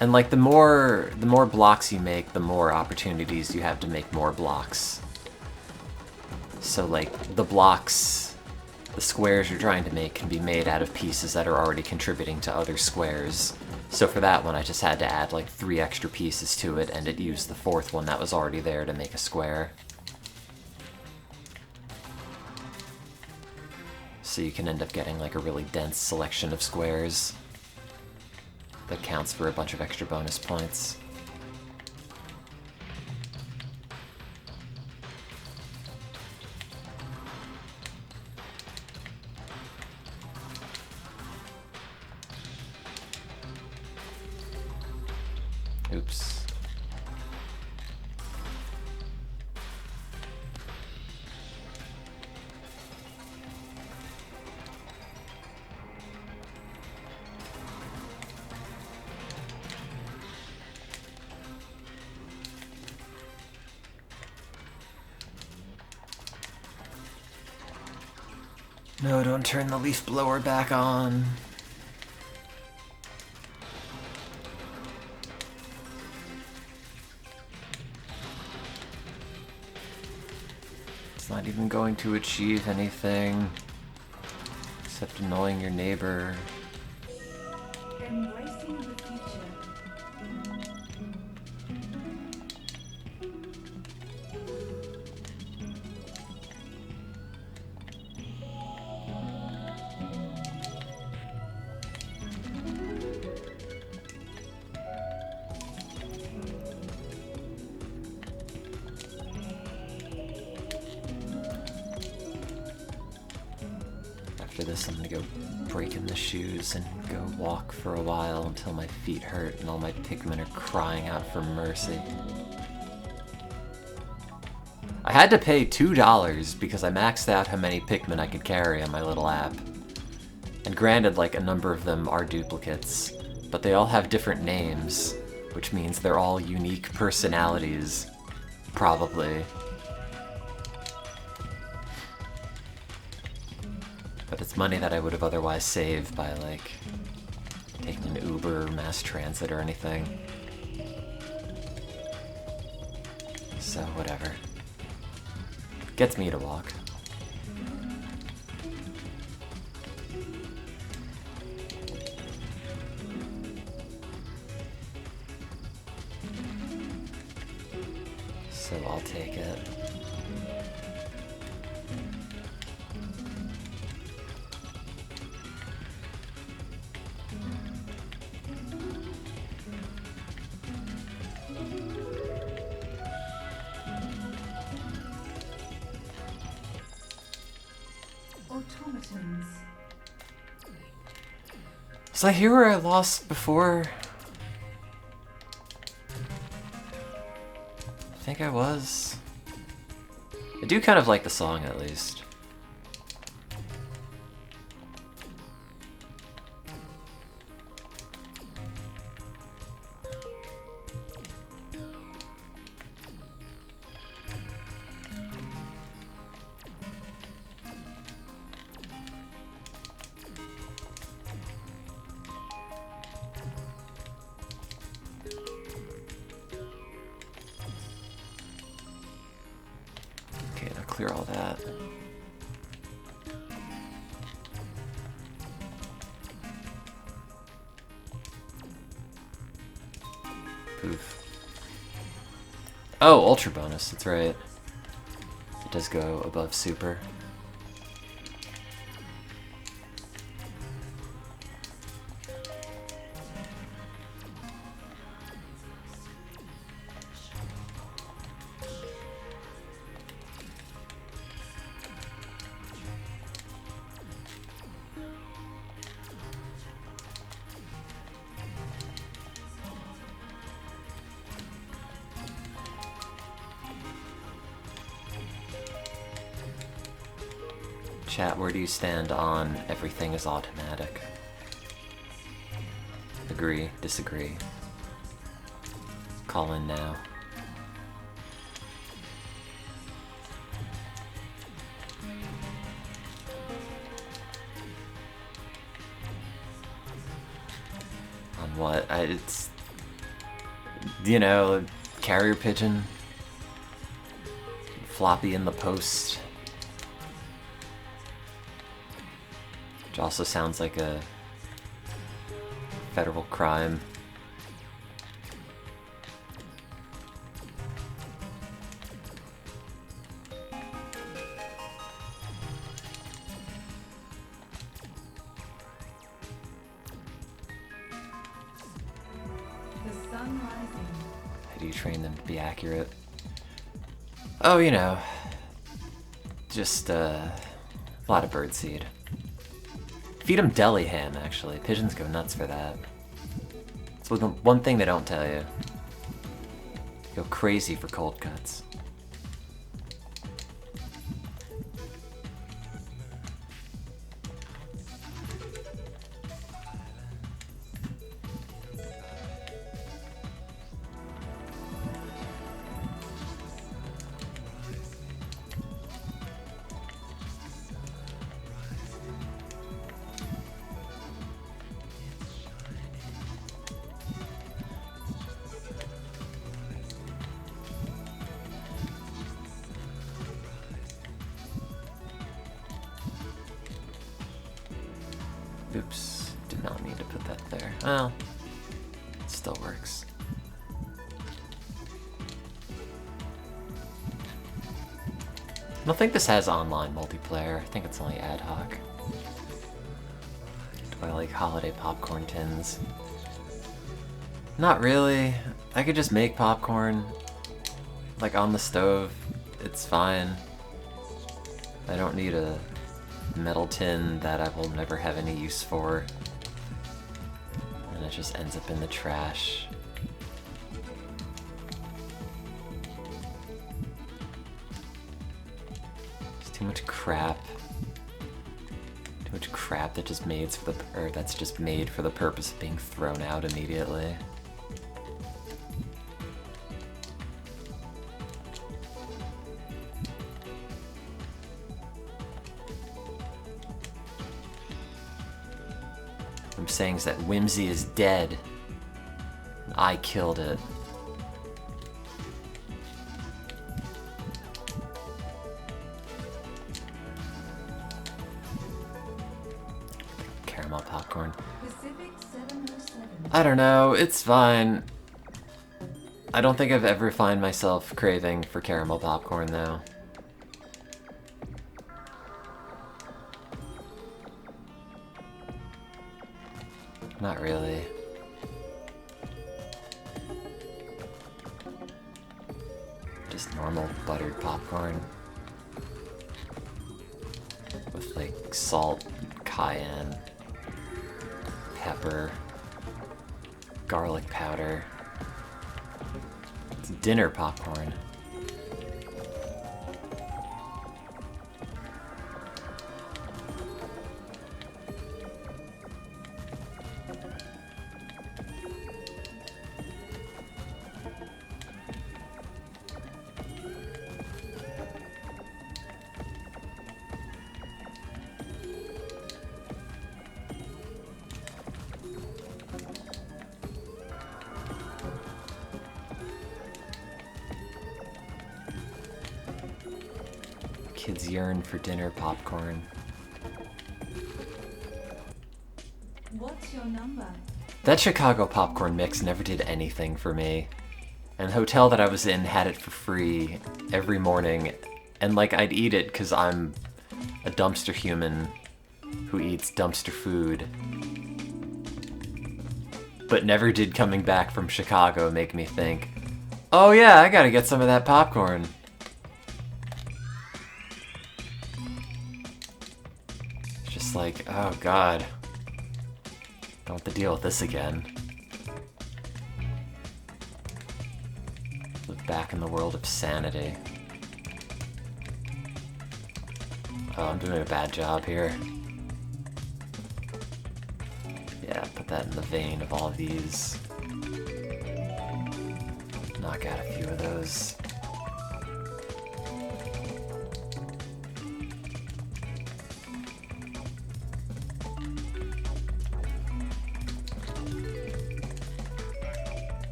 And like the more blocks you make, the more opportunities you have to make more blocks. So like the blocks, the squares you're trying to make can be made out of pieces that are already contributing to other squares. So for that one I just had to add like 3 extra pieces to it, and it used the 4th one that was already there to make a square. So you can end up getting like a really dense selection of squares that counts for a bunch of extra bonus points. Oops. No, don't turn the leaf blower back on. It's not even going to achieve anything except annoying your neighbor. Embracing the future. After this, I'm gonna go break in the shoes and go walk for a while until my feet hurt and all my Pikmin are crying out for mercy. I had to pay $2 because I maxed out how many Pikmin I could carry on my little app. And granted, like, a number of them are duplicates, but they all have different names, which means they're all unique personalities, probably. But it's money that I would have otherwise saved by, like, taking an Uber or mass transit or anything. So, whatever. Gets me to walk. So I'll take it. Automatons. Was I here where I lost before? I think I was. I do kind of like the song, at least. Okay, now clear all that. Poof. Oh, Ultra bonus, that's right. It does go above Super. Chat, where do you stand on everything is automatic? Agree, disagree. Call in now. On what? It's, you know, carrier pigeon, floppy in the post. Which also sounds like a federal crime. The sun rising. How do you train them to be accurate? Oh, you know, just a lot of birdseed. Feed them deli ham, actually. Pigeons go nuts for that. It's one thing they don't tell you. Go crazy for cold cuts. Oops, did not need to put that there. Well, it still works. I don't think this has online multiplayer. I think it's only ad hoc. Do I like holiday popcorn tins? Not really. I could just make popcorn, like on the stove. It's fine. I don't need a metal tin that I will never have any use for. And it just ends up in the trash. There's too much crap. Too much crap that just made for the that's just made for the purpose of being thrown out immediately. What I'm saying is that Whimsy is dead. I killed it. Caramel popcorn. Pacific 707. I don't know, it's fine. I don't think I've ever find myself craving for caramel popcorn though. Not really. Just normal buttered popcorn. With like salt, cayenne, pepper, garlic powder. It's dinner popcorn. Kids yearn for dinner popcorn. What's your number? That Chicago popcorn mix never did anything for me. And the hotel that I was in had it for free every morning. And like I'd eat it because I'm a dumpster human who eats dumpster food. But never did coming back from Chicago make me think, oh yeah, I gotta get some of that popcorn. Just like, oh god. Don't have to deal with this again. Live back in the world of sanity. Oh, I'm doing a bad job here. Yeah, put that in the vein of all of these. Knock out a few of those.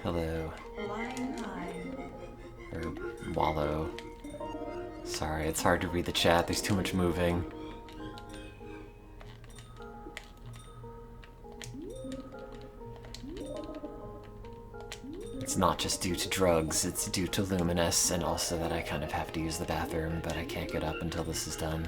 Hello. Flying high. Or wallow. Sorry, it's hard to read the chat, there's too much moving. It's not just due to drugs, it's due to Luminous, and also that I kind of have to use the bathroom, but I can't get up until this is done.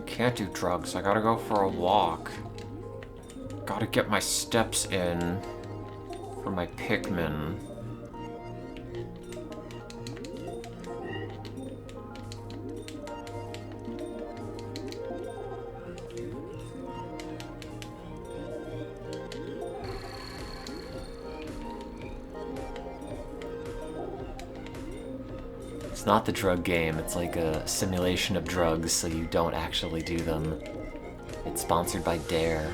Can't do drugs, I gotta go for a walk. Gotta get my steps in for my Pikmin. It's not the drug game, it's like a simulation of drugs so you don't actually do them. It's sponsored by Dare.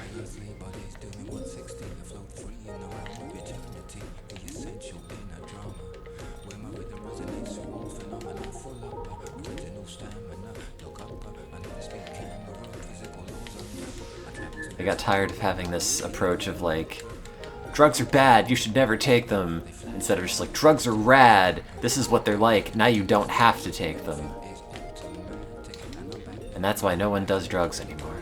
I got tired of having this approach of like, drugs are bad, you should never take them. Instead of just like, drugs are rad, this is what they're like, now you don't have to take them. And that's why no one does drugs anymore.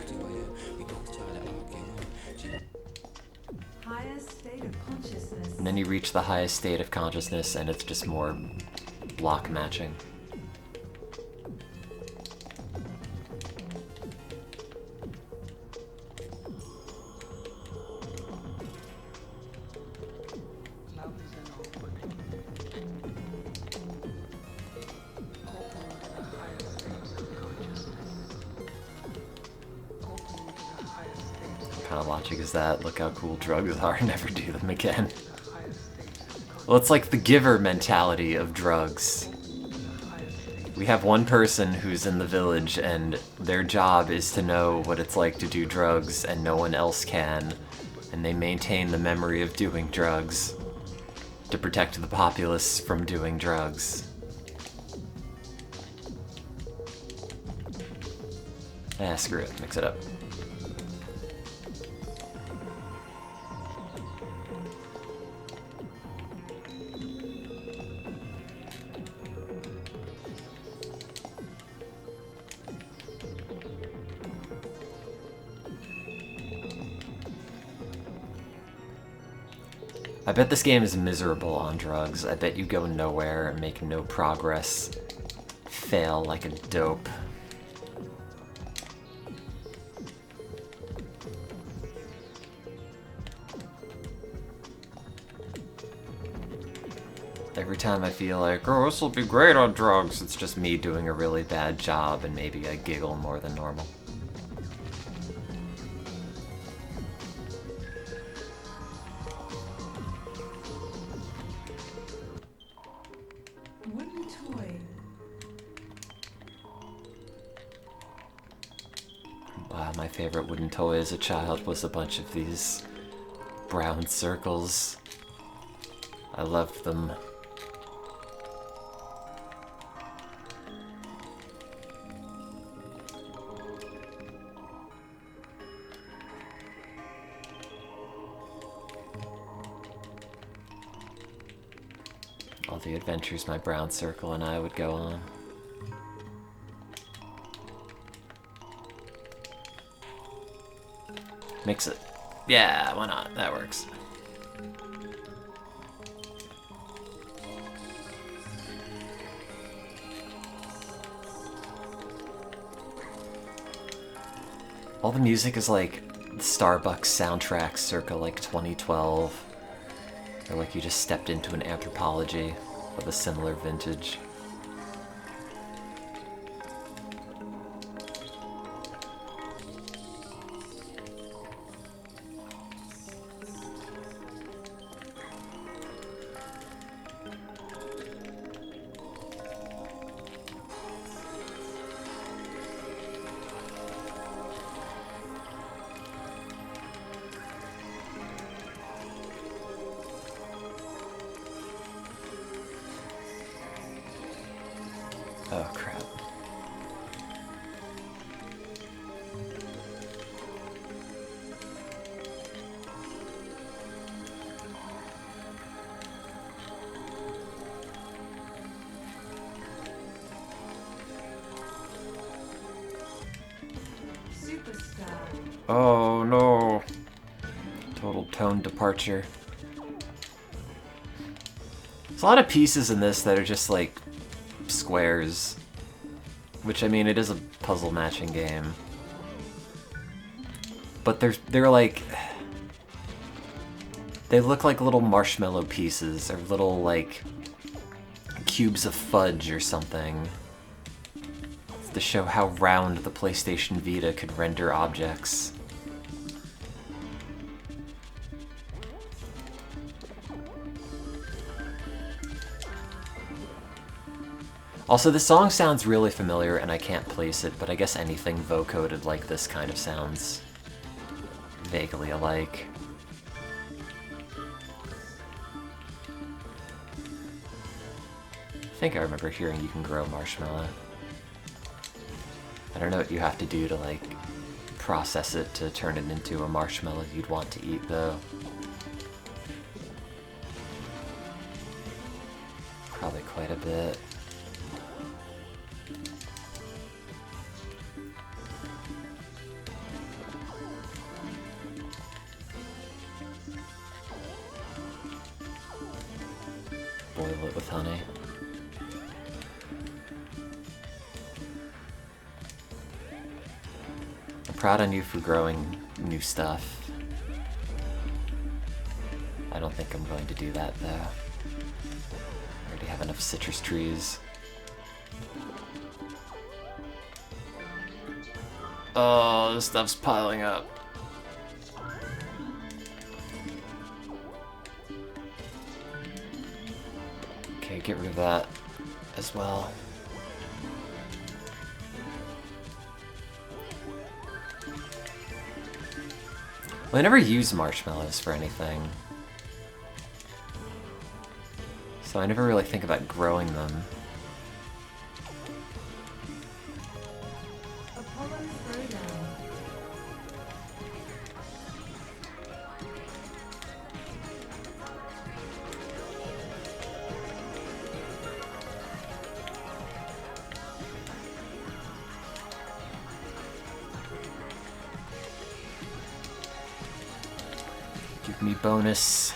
Highest state of consciousness. And then you reach the highest state of consciousness and it's just more block matching. What kind of logic is that? Look how cool drugs are, never do them again. Well, it's like the giver mentality of drugs. We have one person who's in the village and their job is to know what it's like to do drugs and no one else can. And they maintain the memory of doing drugs to protect the populace from doing drugs. Ah, screw it. Mix it up. I bet this game is miserable on drugs. I bet you go nowhere and make no progress. Fail like a dope. Every time I feel like, oh, this will be great on drugs, it's just me doing a really bad job and maybe I giggle more than normal. Wooden toy. Wow, my favorite wooden toy as a child was a bunch of these brown circles. I loved them. All the adventures my brown circle and I would go on. Mix it. Yeah, why not? That works. All the music is like the Starbucks soundtrack circa like 2012. Or like you just stepped into an anthropology of a similar vintage. Oh, crap. Superstar. Oh, no. Total tone departure. There's a lot of pieces in this that are just like squares, which I mean, it is a puzzle matching game, but they're like, they look like little marshmallow pieces or little like cubes of fudge or something to show how round the PlayStation Vita could render objects. Also, the song sounds really familiar and I can't place it, but I guess anything vocoded like this kind of sounds vaguely alike. I think I remember hearing you can grow marshmallow. I don't know what you have to do to, like, process it to turn it into a marshmallow you'd want to eat, though. Probably quite a bit. Boil it with honey. I'm proud on you for growing new stuff. I don't think I'm going to do that, though. I already have enough citrus trees. Oh, this stuff's piling up. Okay, get rid of that as well. Well, I never use marshmallows for anything, so I never really think about growing them. Apollo Throwdown. Give me bonus.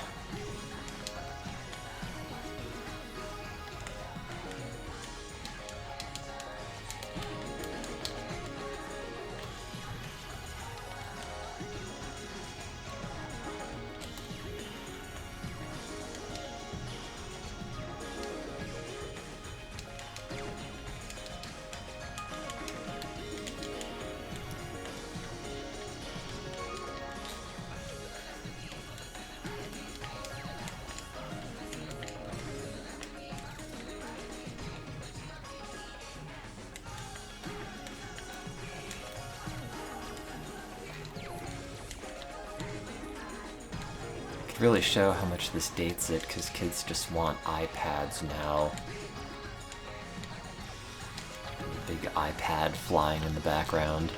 Really show how much this dates it, because kids just want iPads now. Big iPad flying in the background.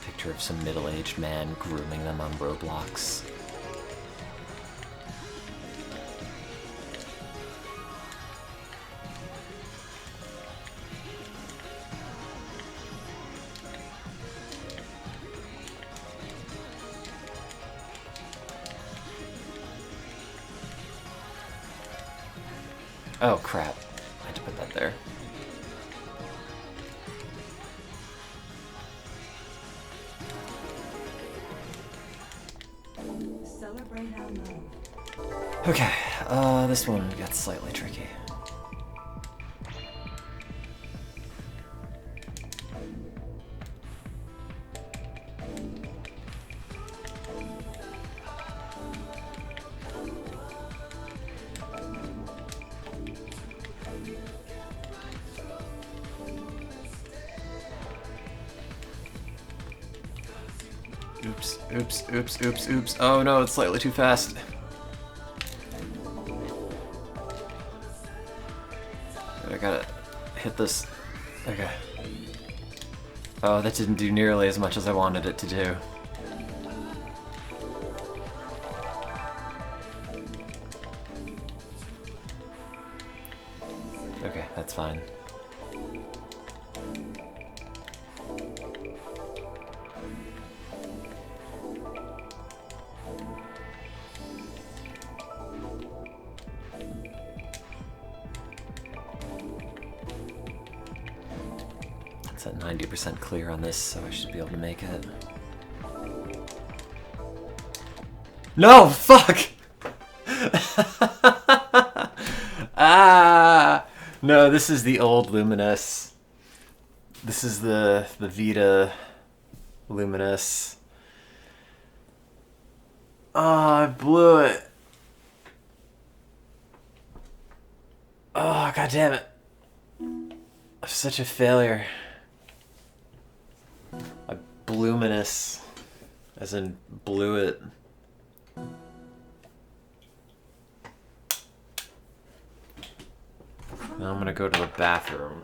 Picture of some middle-aged man grooming them on Roblox. Oh crap, I had to put that there. Celebrate our love. Okay, this one got slightly tricky. Oops, oops, oops, oops, oops. Oh no, it's slightly too fast. I gotta hit this. Okay. Oh, that didn't do nearly as much as I wanted it to do. Okay, that's fine. It's at 90% clear on this, so I should be able to make it. No! Fuck! Ah! No, this is the old Luminous. This is the Vita Luminous. Oh, I blew it. Oh, god damn it. I'm such a failure. I bluminous. As in, blew it. Now I'm gonna go to the bathroom.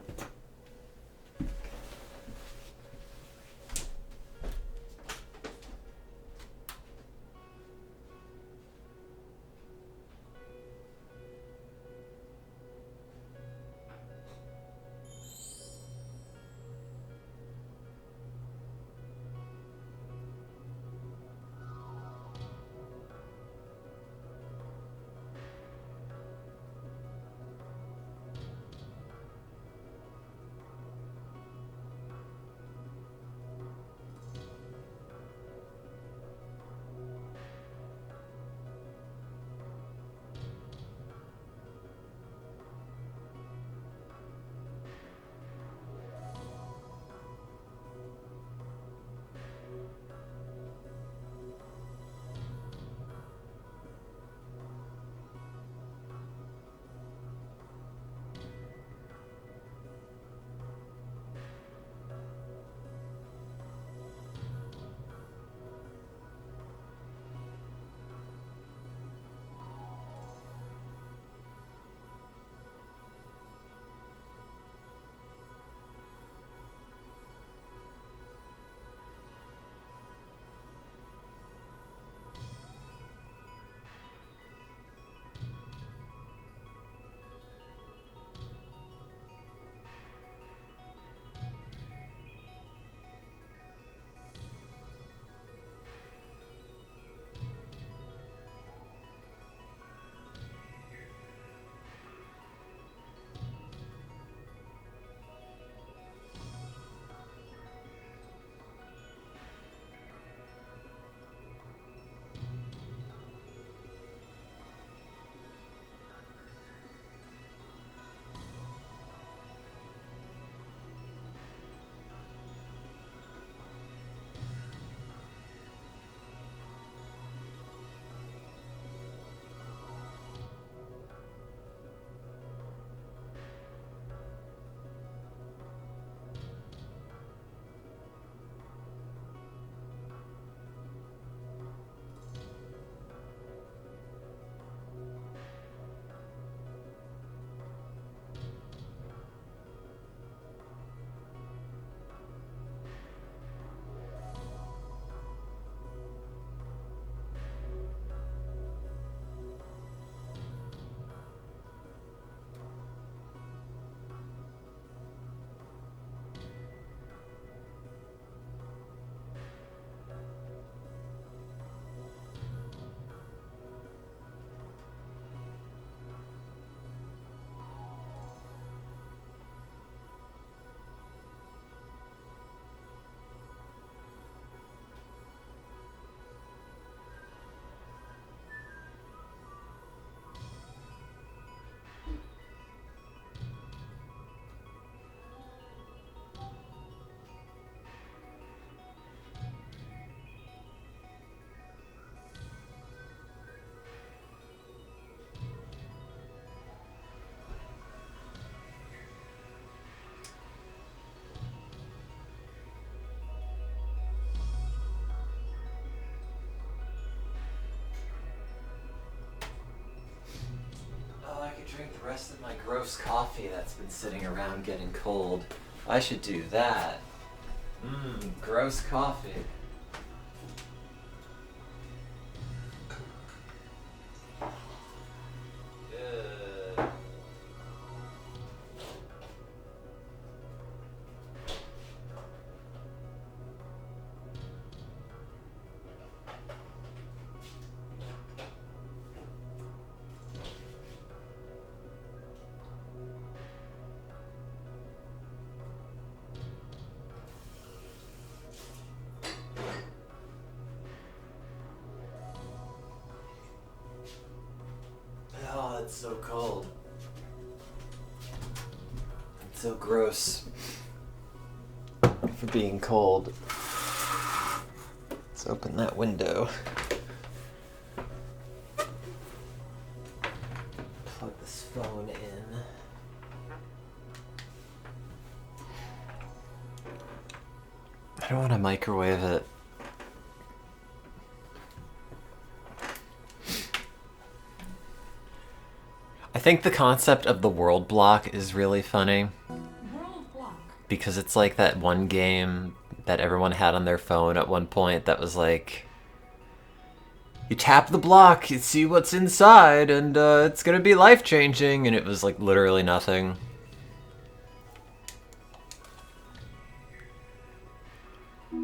I could drink the rest of my gross coffee that's been sitting around getting cold. I should do that. Gross coffee. Ugh. Oh, it's so cold. It's so gross for being cold. Let's open that window. Plug this phone in. I don't want to microwave it. I think the concept of the world block is really funny. World block. Because it's like that one game that everyone had on their phone at one point that was like, you tap the block, you see what's inside, and it's gonna be life-changing, and it was like literally nothing.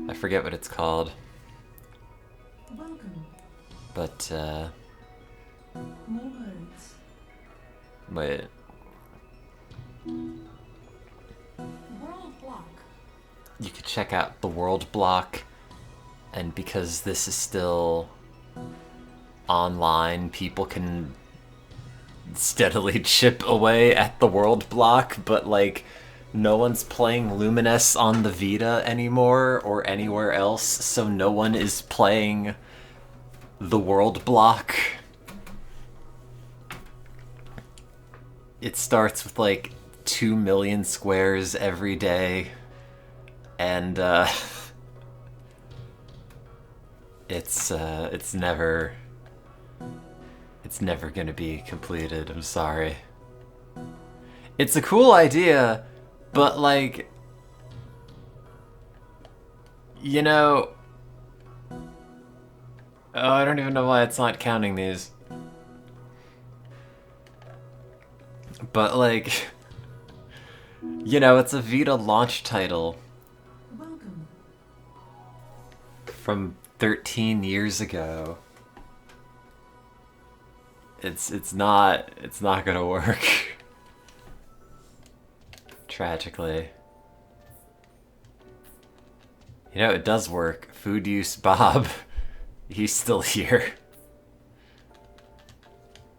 I forget what it's called. Welcome. But, More words. wait. World block. You could check out the world block, and because this is still online, people can steadily chip away at the world block, but like no one's playing Lumines on the Vita anymore or anywhere else, so no one is playing the world block. It starts with like 2 million squares every day, and it's never gonna be completed. I'm sorry. It's a cool idea, but like, you know, oh, I don't even know why it's not counting these. But like, you know, it's a Vita launch title Welcome. from 13 years ago. It's not gonna work. Tragically. You know, it does work. Food Use Bob. He's still here.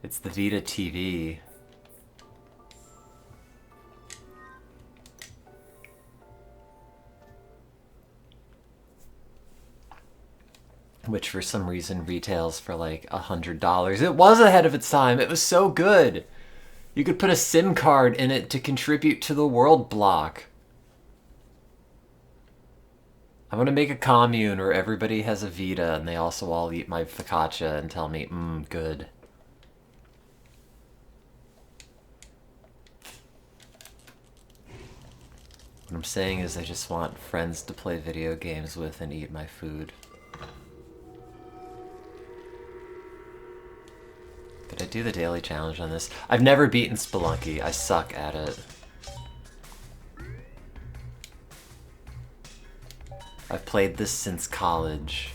It's the Vita TV. Which for some reason retails for like $100. It was ahead of its time. It was so good. You could put a SIM card in it to contribute to the world block. I'm gonna make a commune where everybody has a Vita and they also all eat my focaccia and tell me, good. What I'm saying is I just want friends to play video games with and eat my food. Did I do the daily challenge on this? I've never beaten Spelunky. I suck at it. I've played this since college.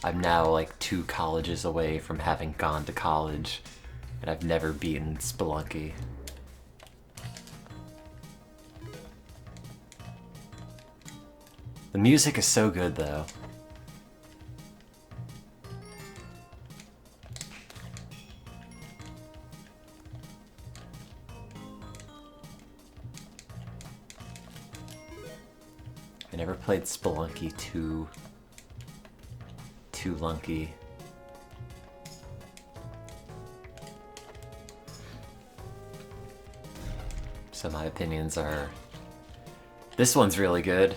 I'm now like 2 colleges away from having gone to college, and I've never beaten Spelunky. The music is so good though. I never played Spelunky too lunky. So my opinions are, this one's really good.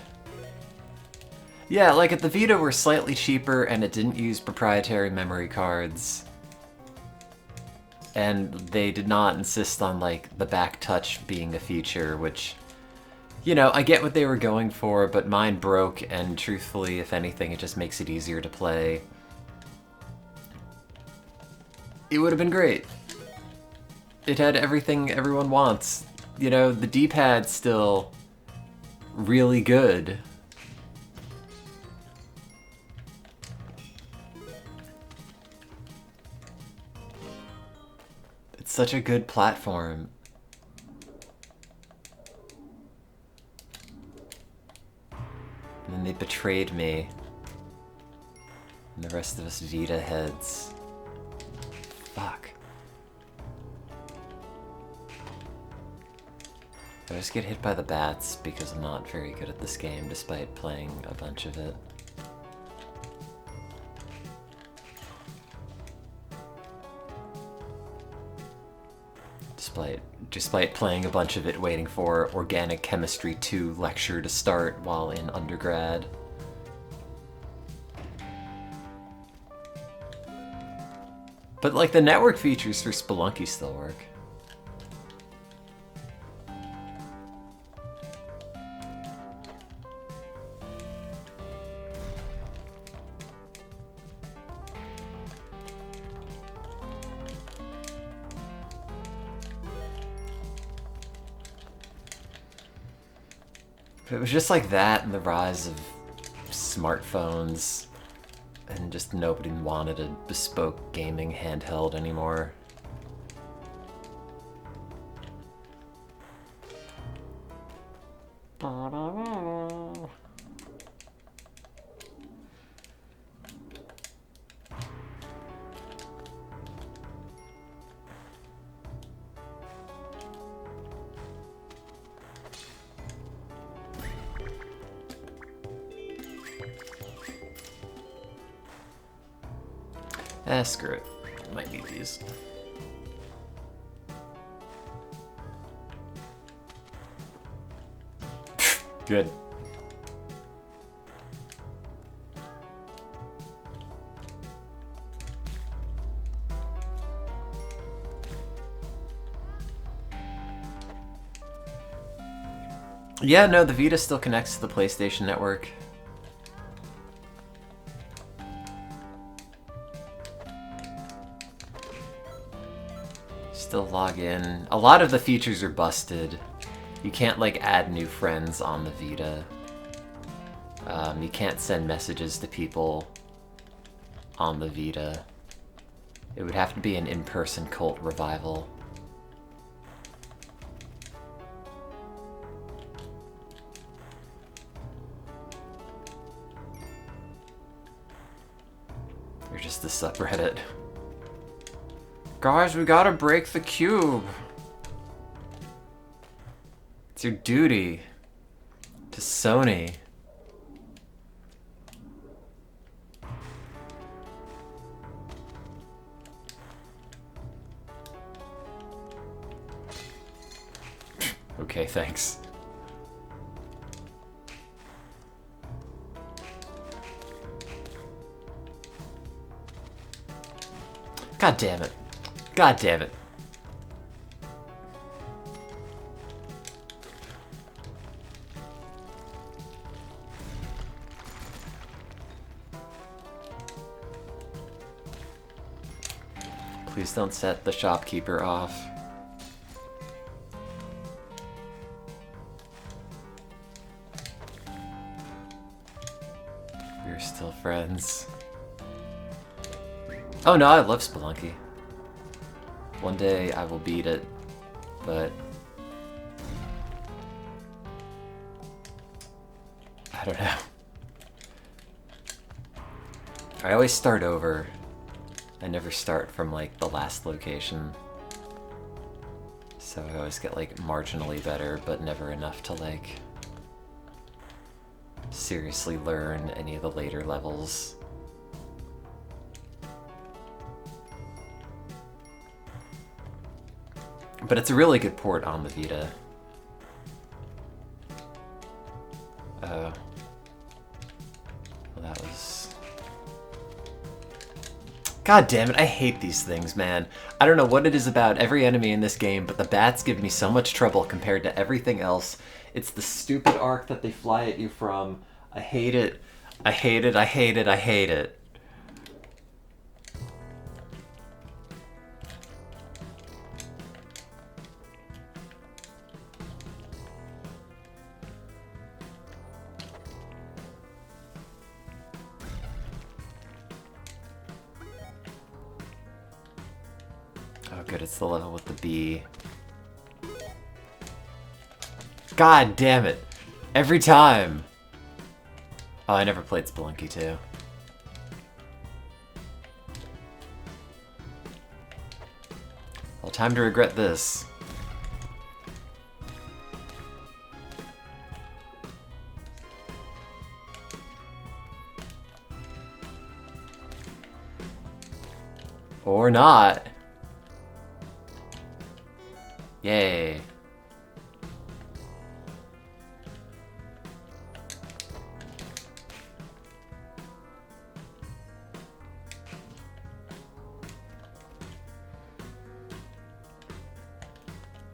Yeah, like at the Vita were slightly cheaper and it didn't use proprietary memory cards. And they did not insist on like the back touch being a feature, which, you know, I get what they were going for, but mine broke, and truthfully, if anything, it just makes it easier to play. It would have been great. It had everything everyone wants. You know, the D-pad's still really good. It's such a good platform. And then they betrayed me. And the rest of us Vita heads. Fuck. I just get hit by the bats because I'm not very good at this game despite playing a bunch of it. Just despite playing a bunch of it waiting for Organic Chemistry 2 lecture to start while in undergrad. But like the network features for Spelunky still work. If it was just like that and the rise of smartphones and just nobody wanted a bespoke gaming handheld anymore. Screw it. Might need these. Good. Yeah, no, the Vita still connects to the PlayStation Network. Still log in. A lot of the features are busted. You can't like add new friends on the Vita. You can't send messages to people on the Vita. It would have to be an in-person cult revival. You're just the subreddit. Guys, we gotta break the cube. It's your duty to Sony. Okay, thanks. God damn it. God damn it. Please don't set the shopkeeper off. We're still friends. Oh no, I love Spelunky. One day I will beat it, but I don't know. I always start over. I never start from like the last location. So I always get like marginally better, but never enough to like seriously learn any of the later levels. But it's a really good port on the Vita. Well, that was... God damn it, I hate these things, man. I don't know what it is about every enemy in this game, but the bats give me so much trouble compared to everything else. It's the stupid arc that they fly at you from. I hate it. I hate it, I hate it, I hate it. Oh good, it's the level with the bee. God damn it! Every time! Oh, I never played Spelunky 2. Well, time to regret this. Or not. Yay.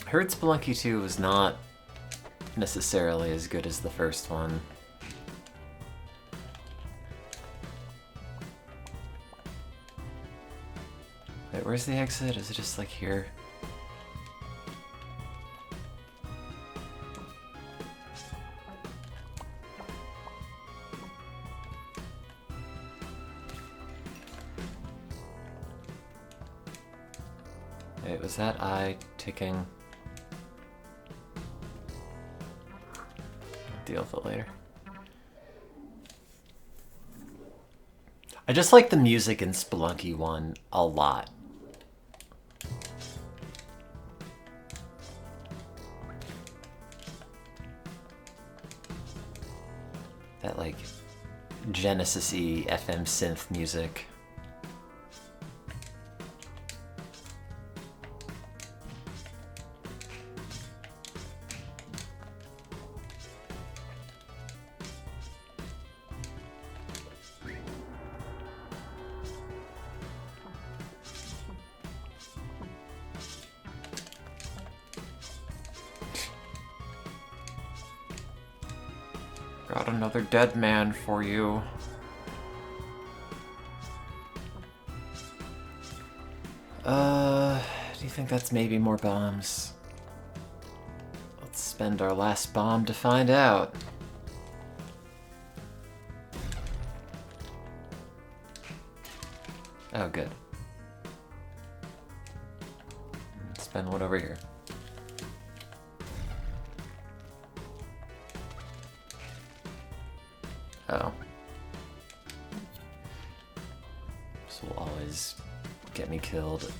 I heard Spelunky 2 was not necessarily as good as the first one. Wait, where's the exit? Is it just like here? Wait, was that eye ticking? Deal with it later. I just like the music in Spelunky 1 a lot. That like Genesis-y FM synth music. Got another dead man for you. Do you think that's maybe more bombs? Let's spend our last bomb to find out. Oh, good. Spend one over here. Oh. This will always get me killed.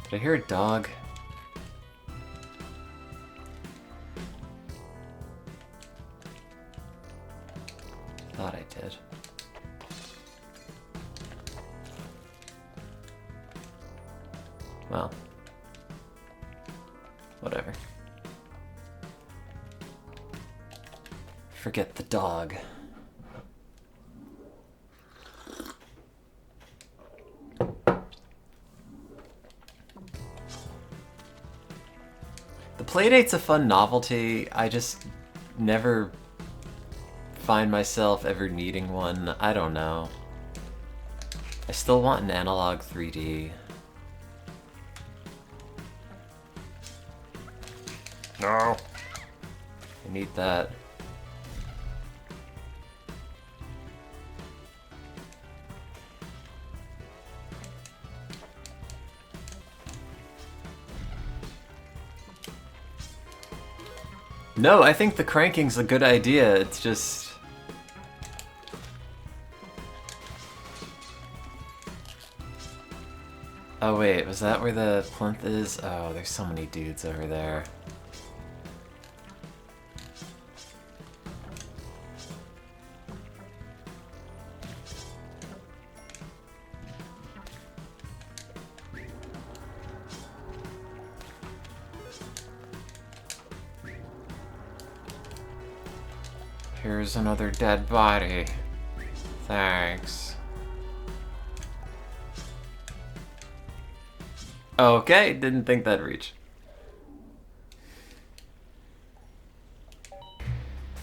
Did I hear a dog? Thought I did. Well, whatever. Forget the dog. The Playdate's a fun novelty. I just never find myself ever needing one. I don't know. I still want an analog 3D. No. I need that. No, I think the cranking's a good idea. It's just... Oh wait, was that where the plinth is? Oh, there's so many dudes over there. Here's another dead body. Thanks. Okay, didn't think that'd reach.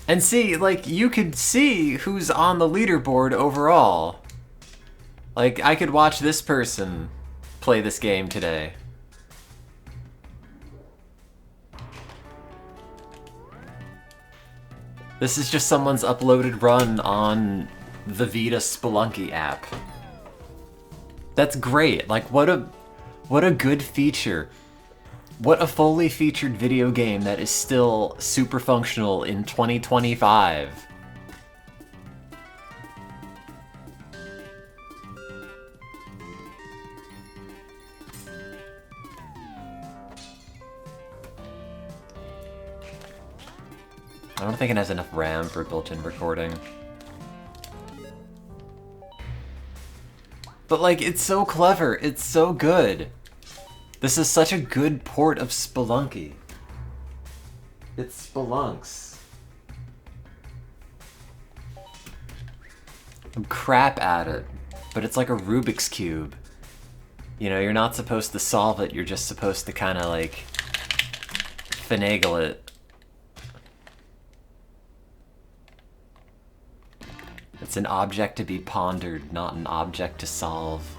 And see, like, you could see who's on the leaderboard overall. Like, I could watch this person play this game today. This is just someone's uploaded run on the Vita Spelunky app. That's great. Like, what a good feature. What a fully featured video game that is still super functional in 2025. I don't think it has enough RAM for built-in recording. But like, it's so clever, it's so good. This is such a good port of Spelunky. It spelunks. I'm crap at it, but it's like a Rubik's Cube. You know, you're not supposed to solve it, you're just supposed to kind of like finagle it. It's an object to be pondered, not an object to solve.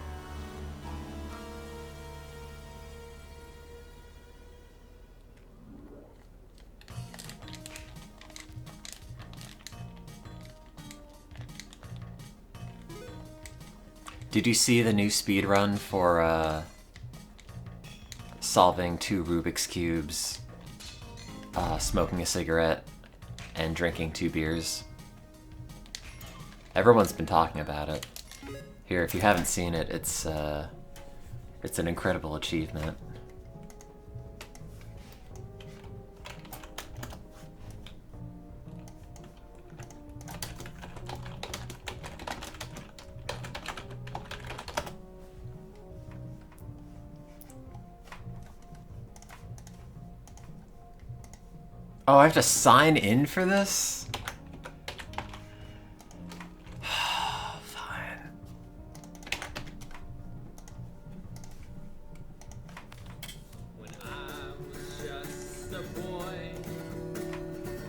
Did you see the new speedrun for solving 2 Rubik's Cubes, smoking a cigarette, and drinking 2 beers? Everyone's been talking about it. Here, if you haven't seen it, it's an incredible achievement. Oh, I have to sign in for this? Fine. When I was just a boy,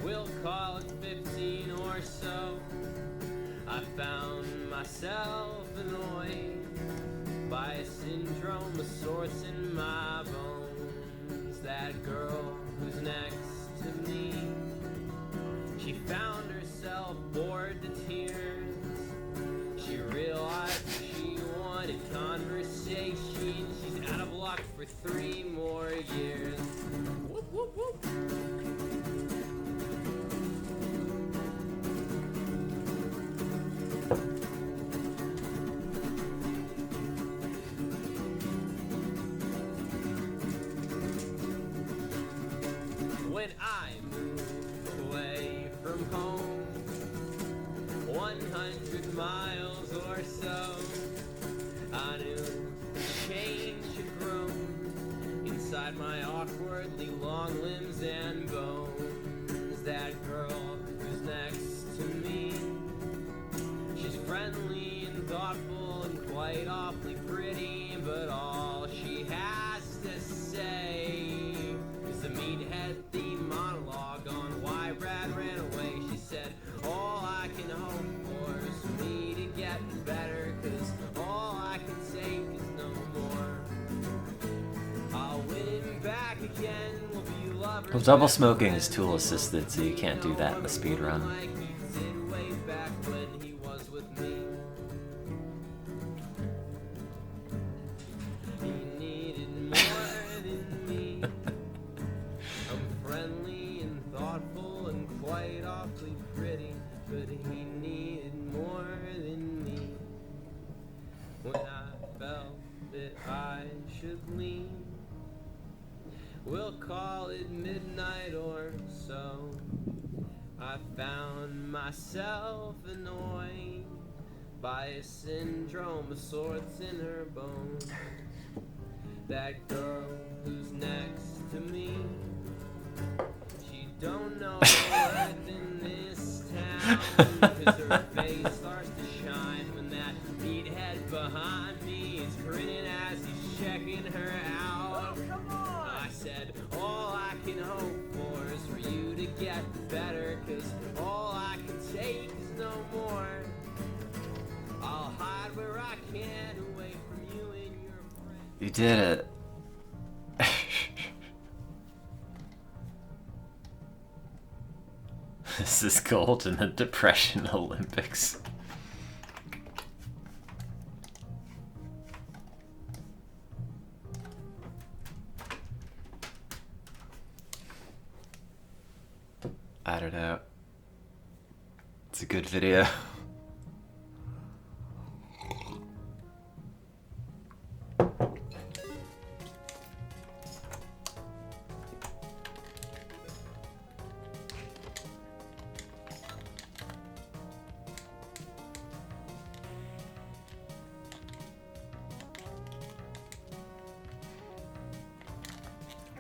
we'll call it 15 or so, I found myself annoyed by a syndrome of sorts in my bones. That girl who's next to me, she found herself bored to tears. She realized she wanted conversation. She's out of luck for 3 more years. Whoop, whoop, whoop. When I moved away from home, 100 miles or so, I knew change had grown inside my awkwardly long limbs and bones. That girl who's next to me, she's friendly and thoughtful and quite awfully pretty, but all she has to say is a meathead theme monologue on why Brad ran away. She said, all I can hope for is for me to get better, cause all I can take is no more. I'll win back again, we'll be lovers. Well, double smoking is tool assisted, so you can't do that in the speedrun. Like he did way back when he was with me. He needed more than me. I'm friendly and thoughtful and quite awfully pretty, but he needed more than me. When I felt that I should leave, we'll call it midnight or so, I found myself annoyed by a syndrome of sorts in her bones. That girl who's next to me, she don't know her worth in this town, cause her face starts to shine when that meathead behind me is grinning as he's checking her out. I said, all I can hope for is for you to get better, cause all I can take is no more. I'll hide where I can away from you and your friends. You did it. This is gold in the Depression Olympics. I don't know. It's a good video.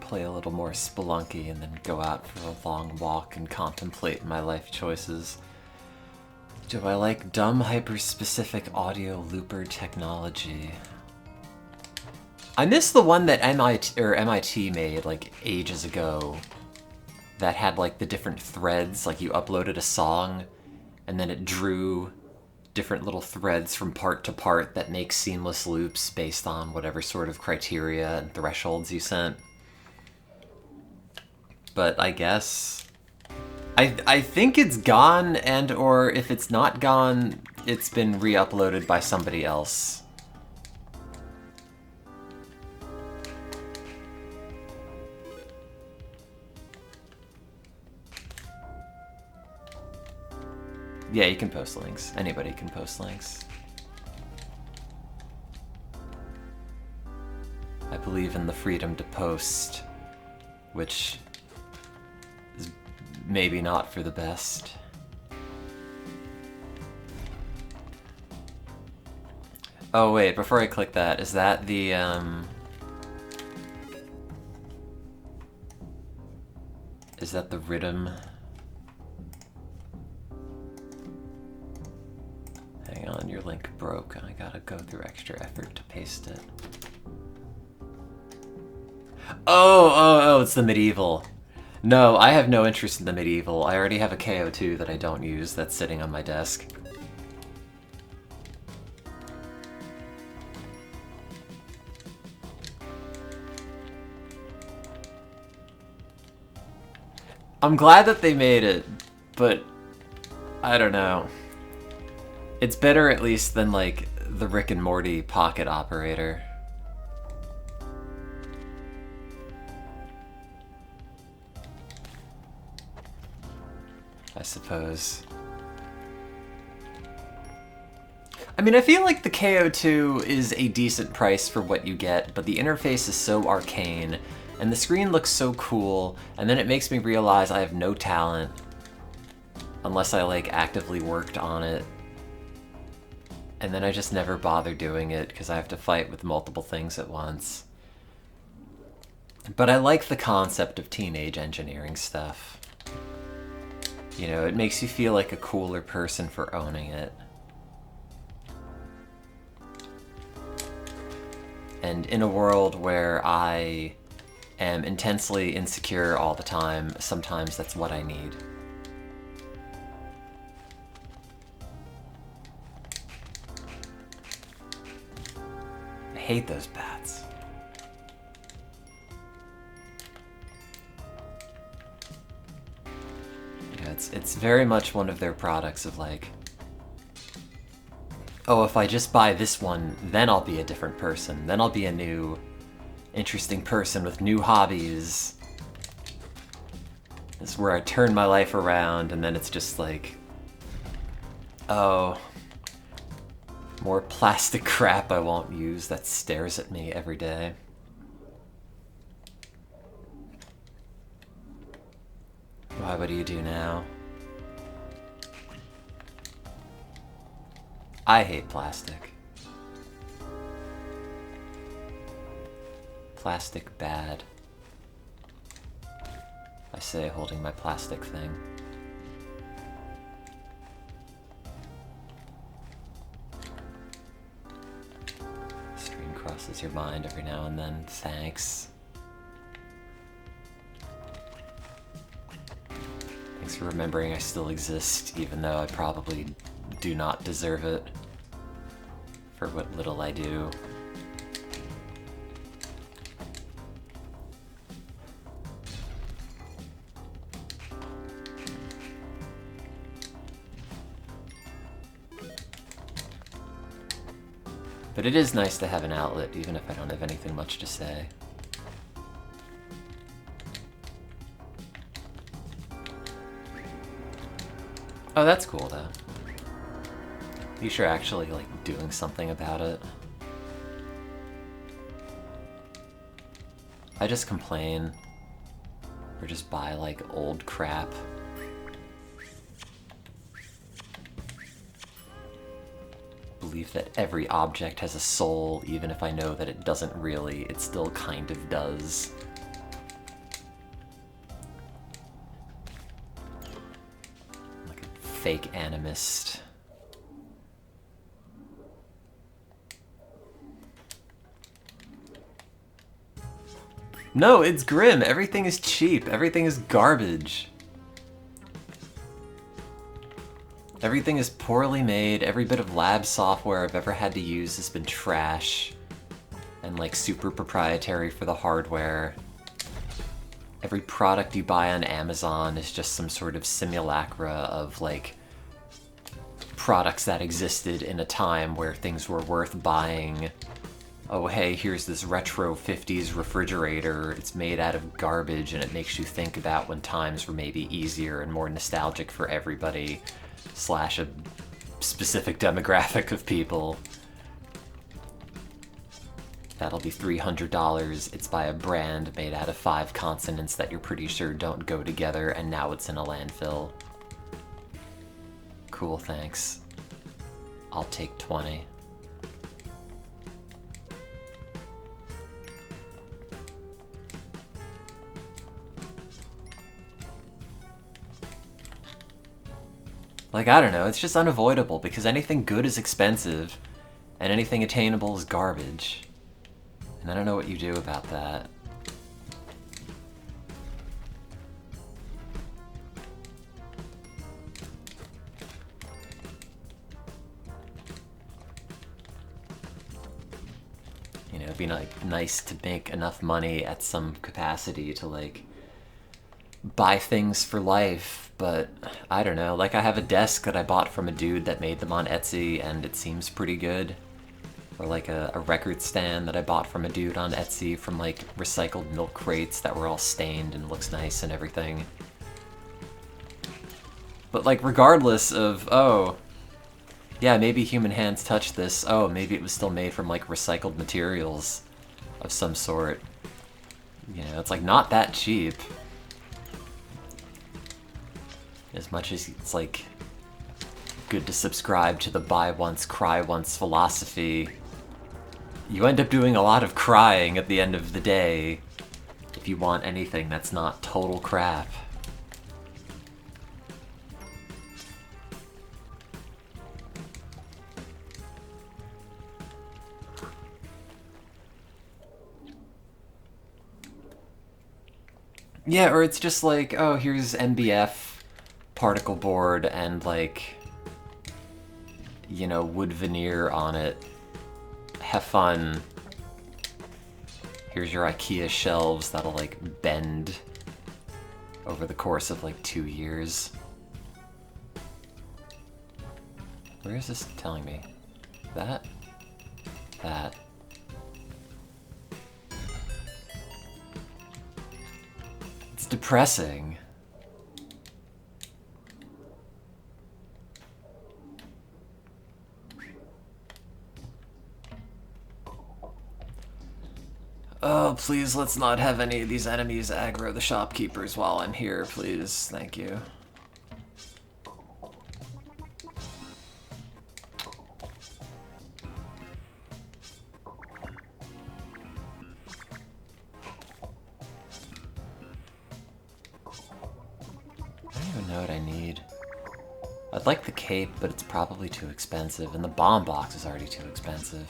play a little more Spelunky and then go out for a long walk and contemplate my life choices. Do I like dumb hyper-specific audio looper technology? I miss the one that MIT made like ages ago that had like the different threads, like you uploaded a song and then it drew different little threads from part to part that make seamless loops based on whatever sort of criteria and thresholds you sent. But I guess I think it's gone, and or if it's not gone, it's been re-uploaded by somebody else. Yeah, you can post links. Anybody can post links. I believe in the freedom to post, which is maybe not for the best. Oh wait, before I click that, is that the is that the rhythm? Hang on, your link broke. I gotta go through extra effort to paste it. Oh, it's the medieval. No, I have no interest in the medieval. I already have a KO2 that I don't use that's sitting on my desk. I'm glad that they made it, but I don't know. It's better at least than like the Rick and Morty pocket operator. I suppose. I mean, I feel like the KO2 is a decent price for what you get, but the interface is so arcane, and the screen looks so cool, and then it makes me realize I have no talent unless I like actively worked on it. And then I just never bother doing it because I have to fight with multiple things at once. But I like the concept of teenage engineering stuff. You know, it makes you feel like a cooler person for owning it. And in a world where I am intensely insecure all the time, sometimes that's what I need. I hate those bats. Yeah, it's very much one of their products of like, oh, if I just buy this one, then I'll be a different person. Then I'll be a new, interesting person with new hobbies. This is where I turn my life around, and then it's just like, oh, more plastic crap I won't use that stares at me every day. Why, what do you do now? I hate plastic. Plastic bad. I say, holding my plastic thing. Stream crosses your mind every now and then. Thanks. Thanks for remembering I still exist, even though I probably do not deserve it for what little I do. But it is nice to have an outlet, even if I don't have anything much to say. Oh, that's cool, though. You sure actually, like, doing something about it. I just complain. Or just buy, like, old crap. Believe that every object has a soul, even if I know that it doesn't really, it still kind of does. fake animist. No, it's grim. Everything is cheap. Everything is garbage. Everything is poorly made. Every bit of lab software I've ever had to use has been trash. And like super proprietary for the hardware. Every product you buy on Amazon is just some sort of simulacra of like products that existed in a time where things were worth buying. Oh hey, here's this retro 50s refrigerator. It's made out of garbage and it makes you think about when times were maybe easier and more nostalgic for everybody, slash a specific demographic of people. That'll be $300. It's by a brand made out of 5 consonants that you're pretty sure don't go together, and now it's in a landfill. Cool, thanks. I'll take 20. Like, I don't know, it's just unavoidable because anything good is expensive and anything attainable is garbage. And I don't know what you do about that. You know, it'd be nice to make enough money at some capacity to, like, buy things for life, but I don't know. Like, I have a desk that I bought from a dude that made them on Etsy, and it seems pretty good. Or like a record stand that I bought from a dude on Etsy from like recycled milk crates that were all stained and looks nice and everything. But like regardless of, oh, yeah, maybe human hands touched this. Oh, maybe it was still made from like recycled materials of some sort. You know, it's like not that cheap. As much as it's like good to subscribe to the buy once, cry once philosophy, you end up doing a lot of crying at the end of the day if you want anything that's not total crap. Yeah, or it's just like, oh, here's MBF particle board and like, you know, wood veneer on it. Have fun. Here's your IKEA shelves that'll like bend over the course of like 2 years. Where is this telling me? That? That. It's depressing. Oh, please, let's not have any of these enemies aggro the shopkeepers while I'm here, please. Thank you. I don't even know what I need. I'd like the cape, but it's probably too expensive, and the bomb box is already too expensive.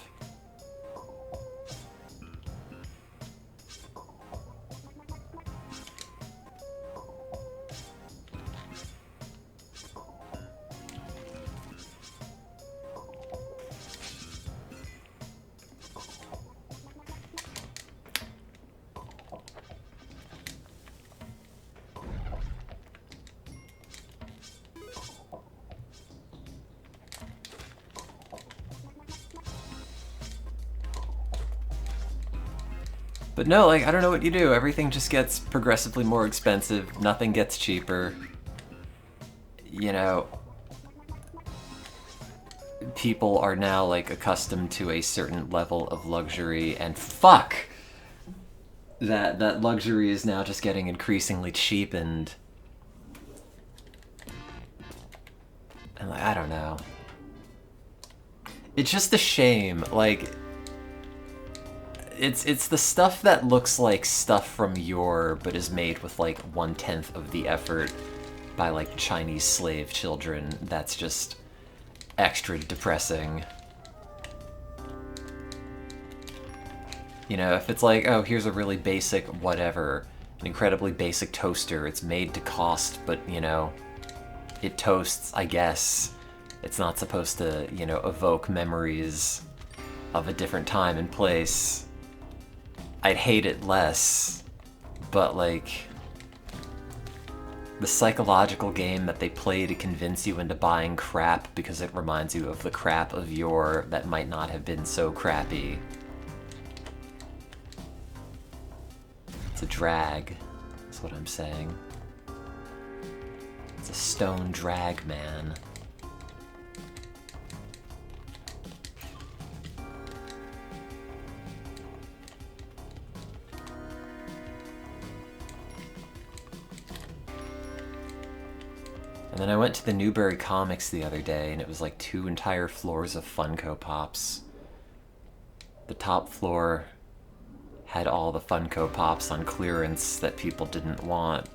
But no, like, I don't know what you do. Everything just gets progressively more expensive. Nothing gets cheaper. You know, people are now, like, accustomed to a certain level of luxury, and fuck! That luxury is now just getting increasingly cheapened. And, like, I don't know. It's just a shame, like... It's the stuff that looks like stuff from yore, but is made with like 1/10 of the effort by like Chinese slave children, that's just extra depressing. You know, if it's like, oh, here's a really basic whatever, an incredibly basic toaster, it's made to cost, but, you know, it toasts, I guess. It's not supposed to, you know, evoke memories of a different time and place. I'd hate it less, but, like, the psychological game that they play to convince you into buying crap because it reminds you of the crap of yore that might not have been so crappy. It's a drag, is what I'm saying. It's a stone drag, man. And then I went to the Newbury Comics the other day, and it was like 2 entire floors of Funko Pops. The top floor had all the Funko Pops on clearance that people didn't want.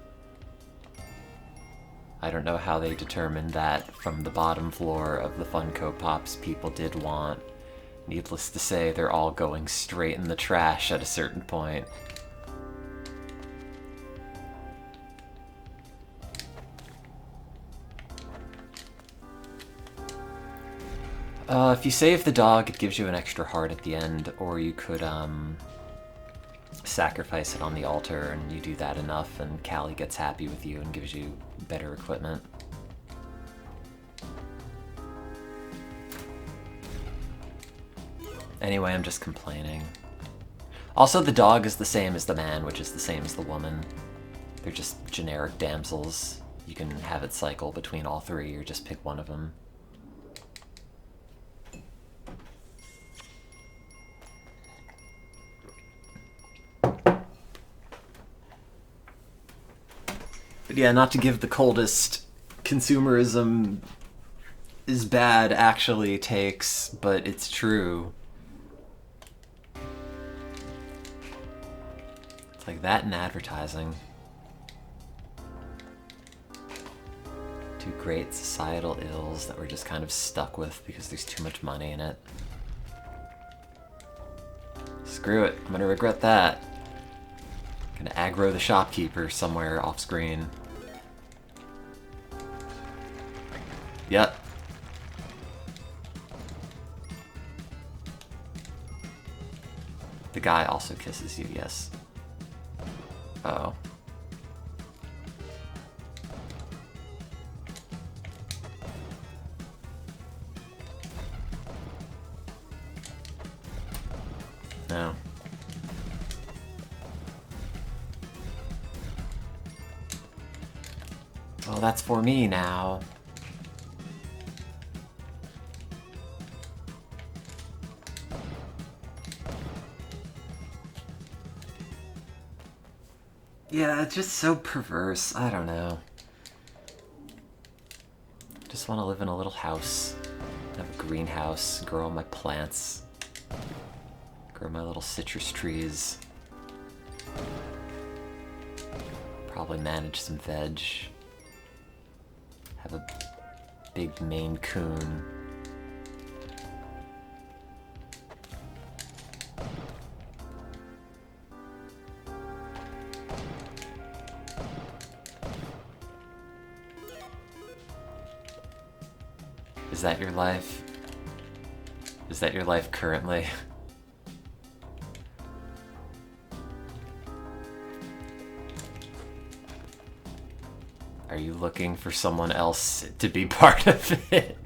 I don't know how they determined that from the bottom floor of the Funko Pops people did want. Needless to say, they're all going straight in the trash at a certain point. If you save the dog, it gives you an extra heart at the end, or you could, sacrifice it on the altar, and you do that enough, and Callie gets happy with you and gives you better equipment. Anyway, I'm just complaining. Also, the dog is the same as the man, which is the same as the woman. They're just generic damsels. You can have it cycle between all 3, or just pick one of them. But yeah, not to give the coldest consumerism is bad actually takes, but it's true. It's like that in advertising. 2 great societal ills that we're just kind of stuck with because there's too much money in it. Screw it, I'm gonna regret that. Gonna aggro the shopkeeper somewhere off screen. Yep. The guy also kisses you, yes. Uh-oh. No. Well, that's for me now. Yeah, it's just so perverse. I don't know. Just want to live in a little house. Have a greenhouse, grow all my plants. Grow my little citrus trees. Probably manage some veg. Have a big Maine Coon. Is that your life? Is that your life currently? Are you looking for someone else to be part of it?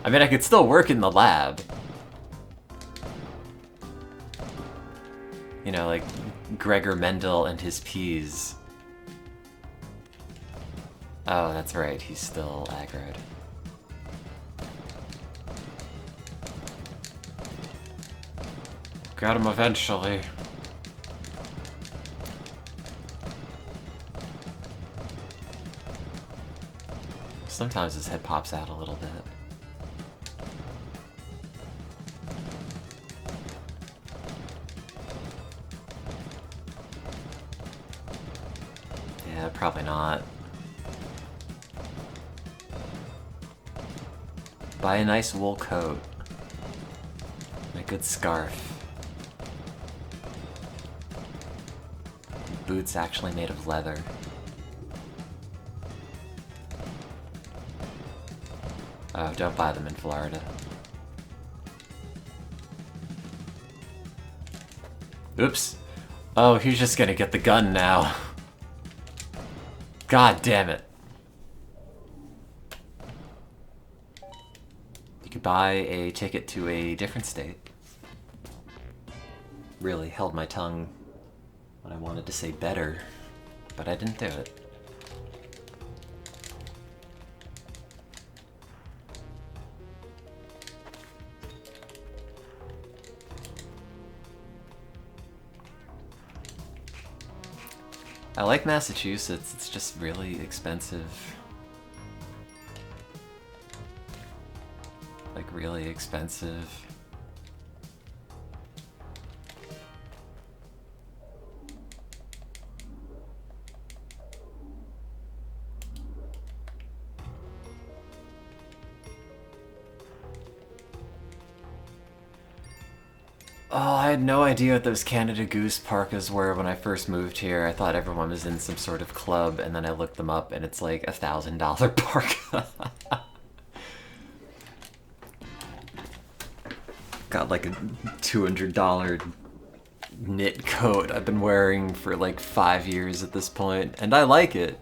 I mean, I could still work in the lab. You know, like Gregor Mendel and his peas. Oh, that's right, he's still aggroed. Got him eventually. Sometimes his head pops out a little bit. Probably not. Buy a nice wool coat. And a good scarf. Boots actually made of leather. Oh, don't buy them in Florida. Oops. Oh, he's just gonna get the gun now. God damn it. You could buy a ticket to a different state. Really held my tongue when I wanted to say better, but I didn't do it. I like Massachusetts, it's just really expensive. Like, really expensive. Oh, I had no idea what those Canada Goose parkas were when I first moved here. I thought everyone was in some sort of club, and then I looked them up, and it's like $1,000 parka. Got like a $200 knit coat I've been wearing for like 5 years at this point, and I like it.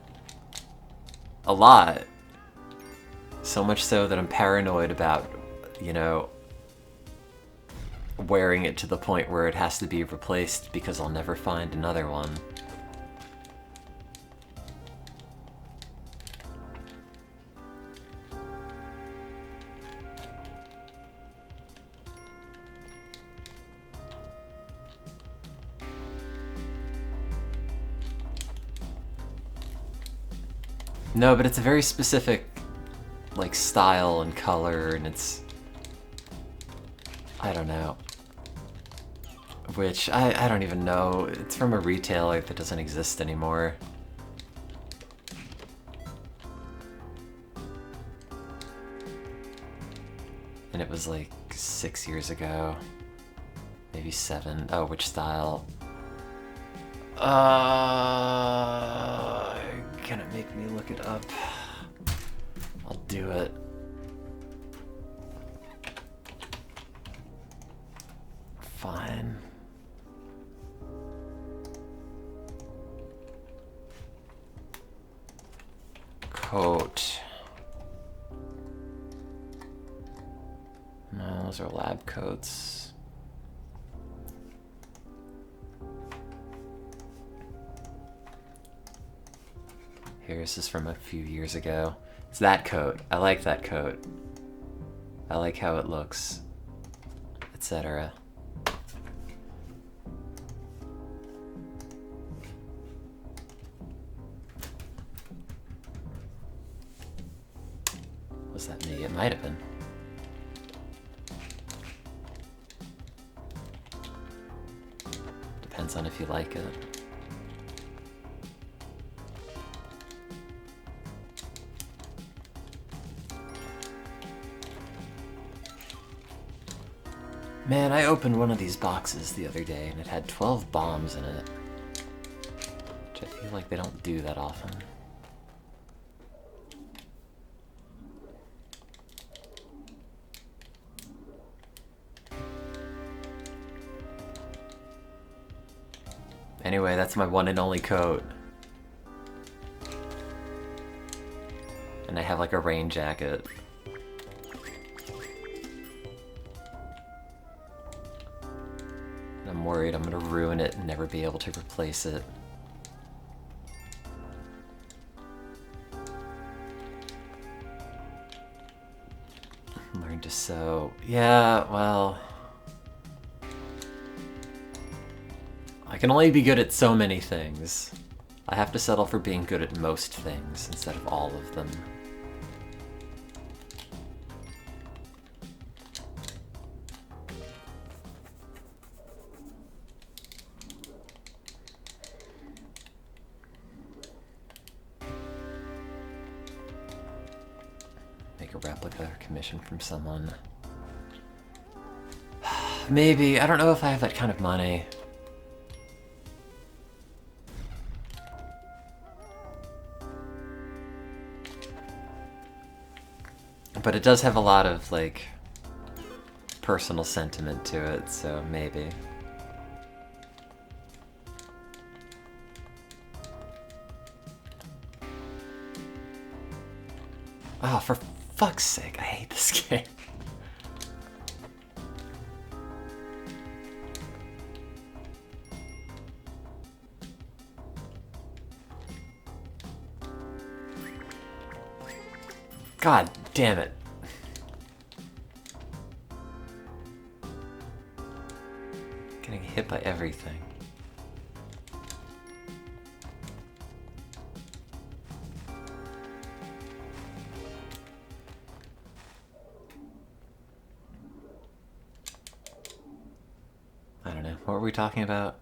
A lot. So much so that I'm paranoid about, you know, wearing it to the point where it has to be replaced because I'll never find another one. No, but it's a very specific, like, style and color, and it's... I don't know. Which, I don't even know. It's from a retailer that doesn't exist anymore. And it was like 6 years ago. Maybe 7. Oh, which style? Gonna make me look it up. I'll do it. Fine. Coat. No, those are lab coats. Here, this is from a few years ago. It's that coat. I like that coat. I like how it looks, etc. Was that me? It might have been. Depends on if you like it. Man, I opened one of these boxes the other day and it had 12 bombs in it. Which I feel like they don't do that often. Anyway, that's my one and only coat. And I have like a rain jacket. I'm worried I'm gonna ruin it and never be able to replace it. Learn to sew. Yeah, well... I can only be good at so many things. I have to settle for being good at most things instead of all of them. Replicate or commission from someone. Maybe. I don't know if I have that kind of money. But it does have a lot of, like, personal sentiment to it, so maybe. Oh, for fuck's sake, I hate this game. God damn it. Getting hit by everything. I don't know. What were we talking about?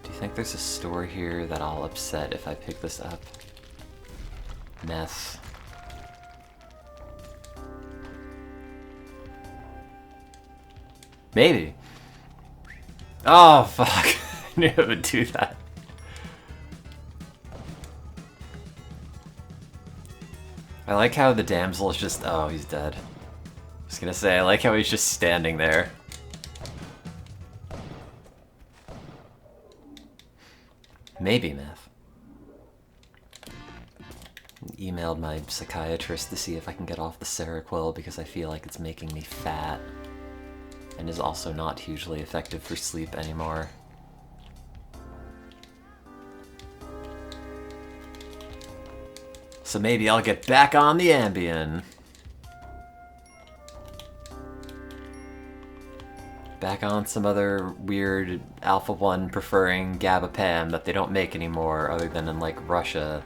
Do you think there's a store here that I'll upset if I pick this up? Meth. Maybe. Oh, fuck. I knew it would do that. I like how the damsel is just... Oh, he's dead. I was gonna say, I like how he's just standing there. Maybe meth. Emailed my psychiatrist to see if I can get off the Seroquel because I feel like it's making me fat. And is also not hugely effective for sleep anymore. So maybe I'll get back on the Ambien. Back on some other weird Alpha 1 preferring gabapam that they don't make anymore other than in like Russia.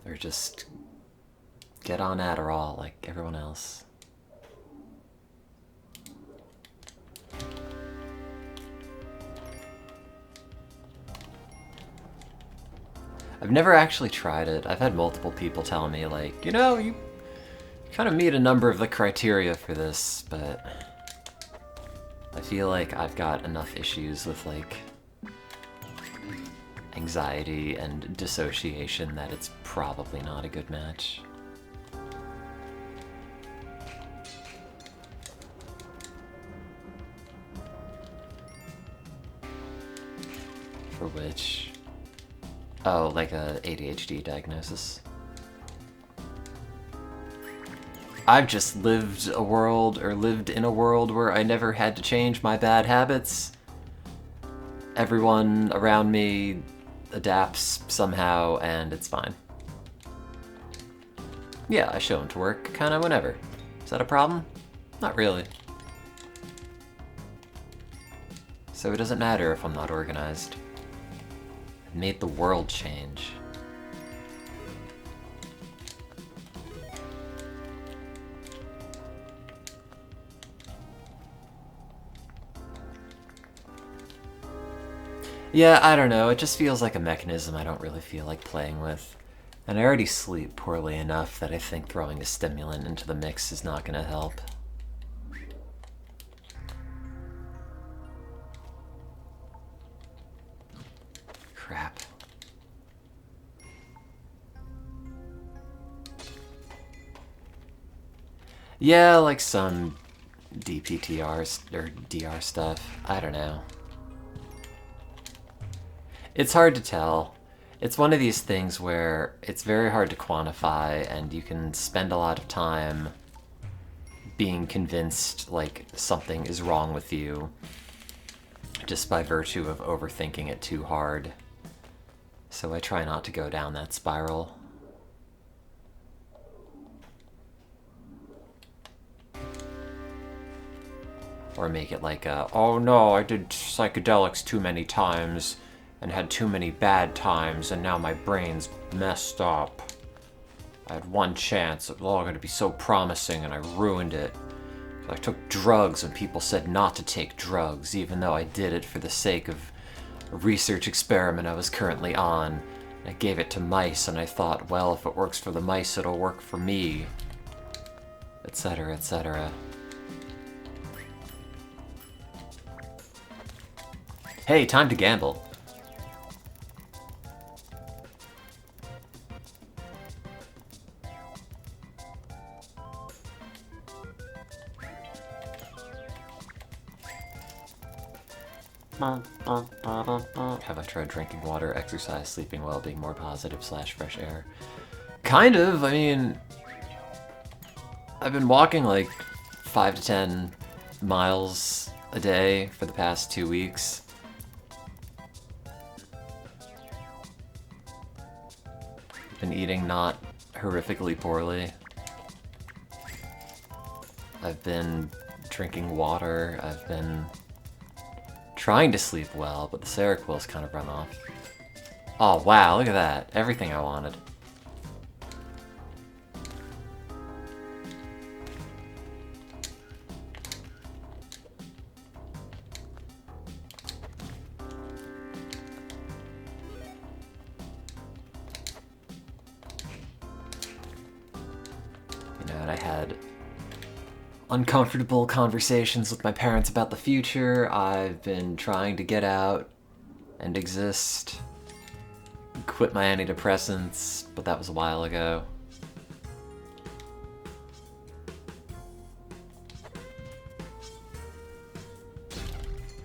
Or just get on Adderall like everyone else. I've never actually tried it. I've had multiple people tell me, like, you know, you kind of meet a number of the criteria for this, but I feel like I've got enough issues with, like, anxiety and dissociation that it's probably not a good match. For which... Oh, like a ADHD diagnosis. I've just lived in a world where I never had to change my bad habits. Everyone around me adapts somehow, and it's fine. Yeah, I show them to work kind of whenever. Is that a problem? Not really. So it doesn't matter if I'm not organized. I've made the world change. Yeah, I don't know, it just feels like a mechanism I don't really feel like playing with. And I already sleep poorly enough that I think throwing a stimulant into the mix is not gonna help. Crap. Yeah, like some DPTR or DR stuff. I don't know. It's hard to tell. It's one of these things where it's very hard to quantify, and you can spend a lot of time being convinced like something is wrong with you just by virtue of overthinking it too hard. So I try not to go down that spiral. Or make it like a, oh no, I did psychedelics too many times and had too many bad times and now my brain's messed up. I had one chance. It was all going to be so promising, and I ruined it. So I took drugs when people said not to take drugs, even though I did it for the sake of a research experiment I was currently on. I gave it to mice, and I thought, well, if it works for the mice, it'll work for me. Etc., etc. Hey, time to gamble. Have I tried drinking water, exercise, sleeping well, being more positive / fresh air? Kind of. I mean, I've been walking like 5 to 10 miles a day for the past 2 weeks. Been eating not horrifically poorly. I've been drinking water. I've been trying to sleep well, but the Seroquel's kind of run off. Oh wow, look at that. Everything I wanted. You know, and I had uncomfortable conversations with my parents about the future. I've been trying to get out and exist. Quit my antidepressants, but that was a while ago.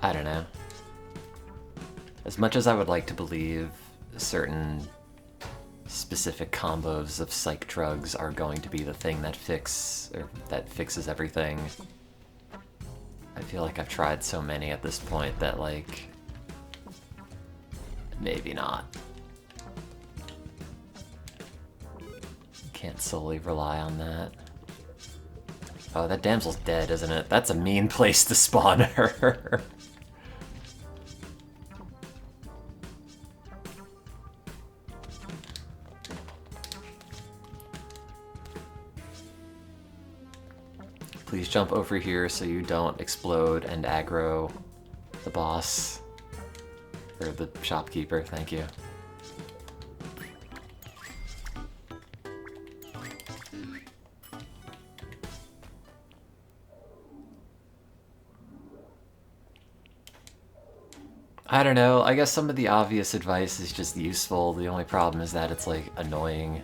I don't know. As much as I would like to believe certain specific combos of psych drugs are going to be the thing that fixes everything, I feel like I've tried so many at this point that, like, maybe not. Can't solely rely on that. Oh, that damsel's dead, isn't it? That's a mean place to spawn her. Please jump over here so you don't explode and aggro the boss. Or the shopkeeper, thank you. I don't know, I guess some of the obvious advice is just useful. The only problem is that it's, like, annoying.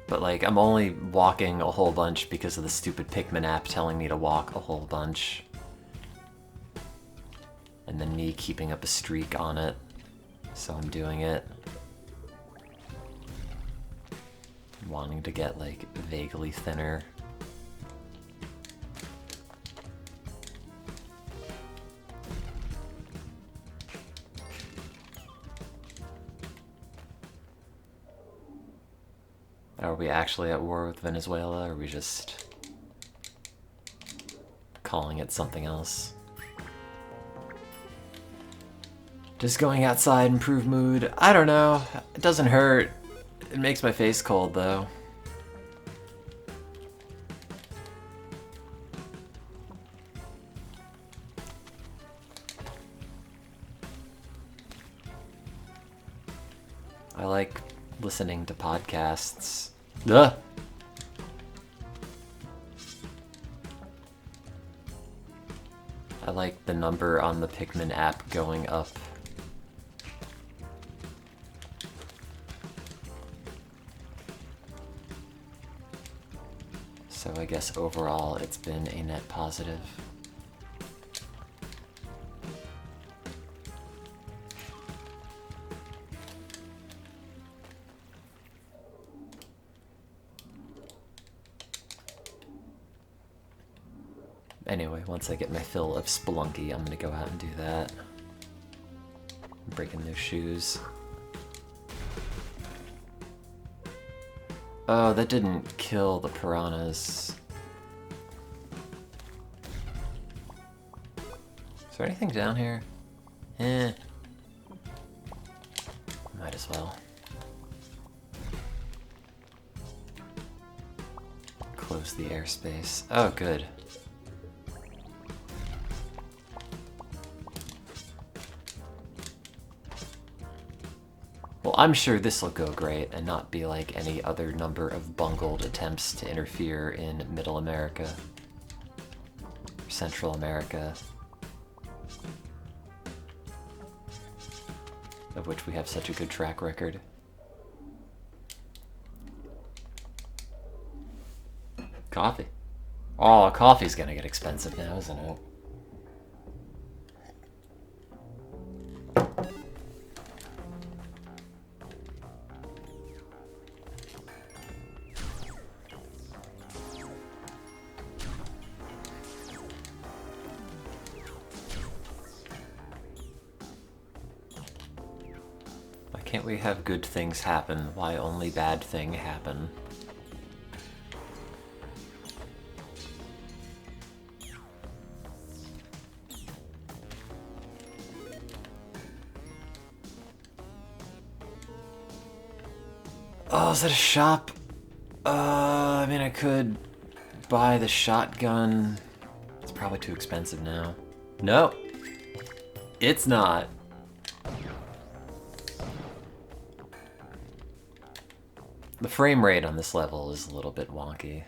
But, like, I'm only walking a whole bunch because of the stupid Pikmin app telling me to walk a whole bunch. And then me keeping up a streak on it. So I'm doing it. Wanting to get, like, vaguely thinner. Are we actually at war with Venezuela, or are we just calling it something else? Does going outside improve mood? I don't know. It doesn't hurt. It makes my face cold, though. I like listening to podcasts. Ugh. I like the number on the Pikmin app going up. So I guess overall it's been a net positive. Anyway, once I get my fill of Spelunky, I'm gonna go out and do that. I'm breaking those shoes. Oh, that didn't kill the piranhas. Is there anything down here? Eh. Might as well. Close the airspace. Oh, good. Well, I'm sure this'll go great and not be like any other number of bungled attempts to interfere in Middle America, or Central America, of which we have such a good track record. Coffee. Oh, coffee's gonna get expensive now, isn't it? Why can't we have good things happen? Why only bad thing happen? Oh, is that a shop? I mean, I could buy the shotgun. It's probably too expensive now. No, it's not. The frame rate on this level is a little bit wonky.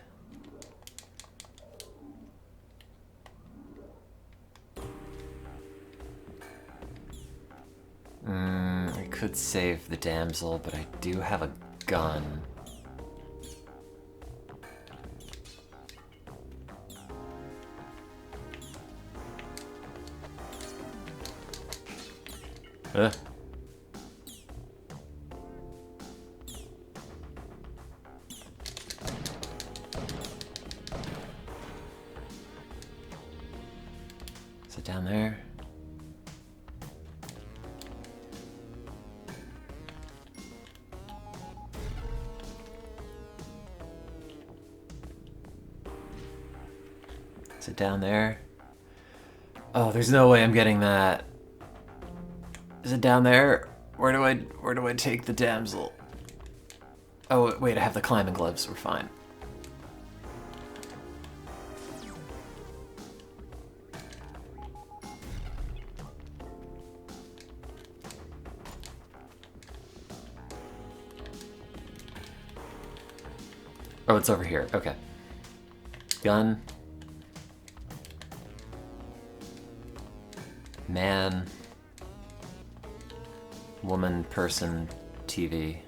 I could save the damsel, but I do have a gun. Ugh. Is it down there? Is it down there? Oh, there's no way I'm getting that. Is it down there? Where do I take the damsel? Oh, wait, I have the climbing gloves. We're fine. Oh, it's over here. Okay. Gun. Man. Woman, person, TV.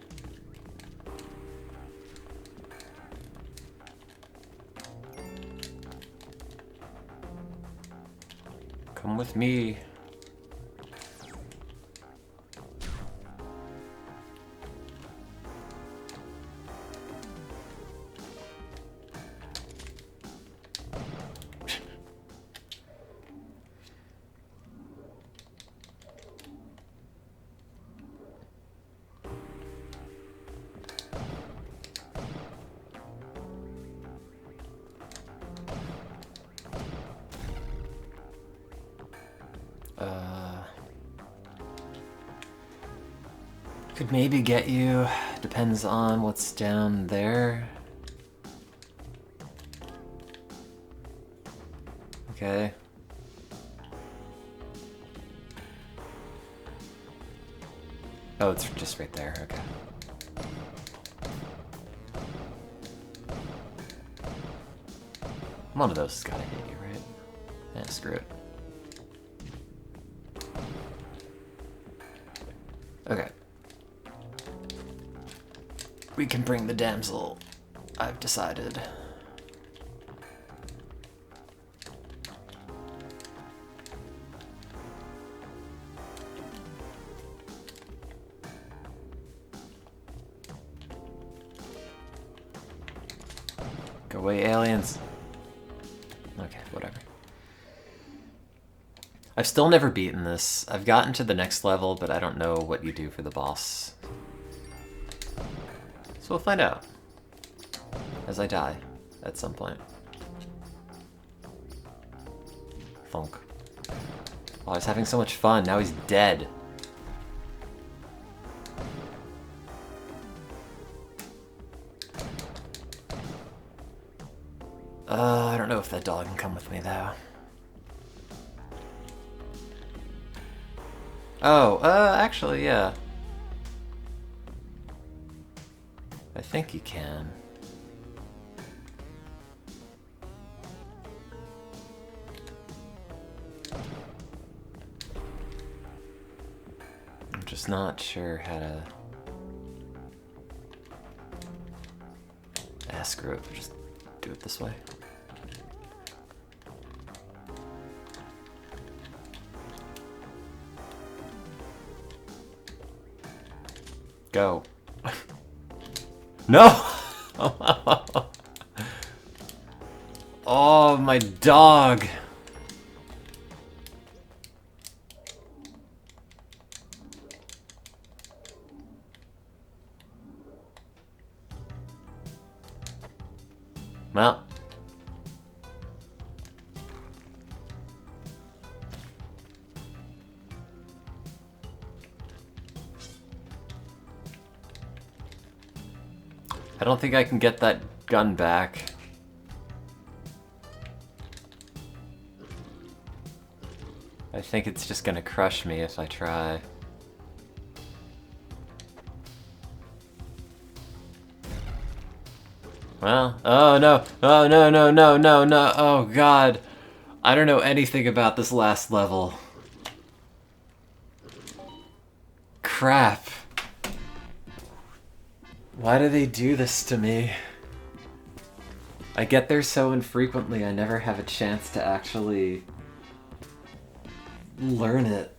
Come with me. Could maybe get you. Depends on what's down there. Okay. Oh, it's just right there. Okay. One of those has gotta hit you, right? Yeah, screw it. Okay. We can bring the damsel, I've decided. Go away, aliens. Okay, whatever. I've still never beaten this. I've gotten to the next level, but I don't know what you do for the boss. So we'll find out as I die at some point. Thunk. Oh, I was having so much fun. Now he's dead. I don't know if that dog can come with me, though. Oh, actually, yeah. I think you can. I'm just not sure how to screw it. Just do it this way. Go. No! Oh, my dog! Well. I don't think I can get that gun back. I think it's just gonna crush me if I try. Well, oh no, oh no, no, no, no, no, oh god. I don't know anything about this last level. Crap. Why do they do this to me? I get there so infrequently, I never have a chance to actually learn it.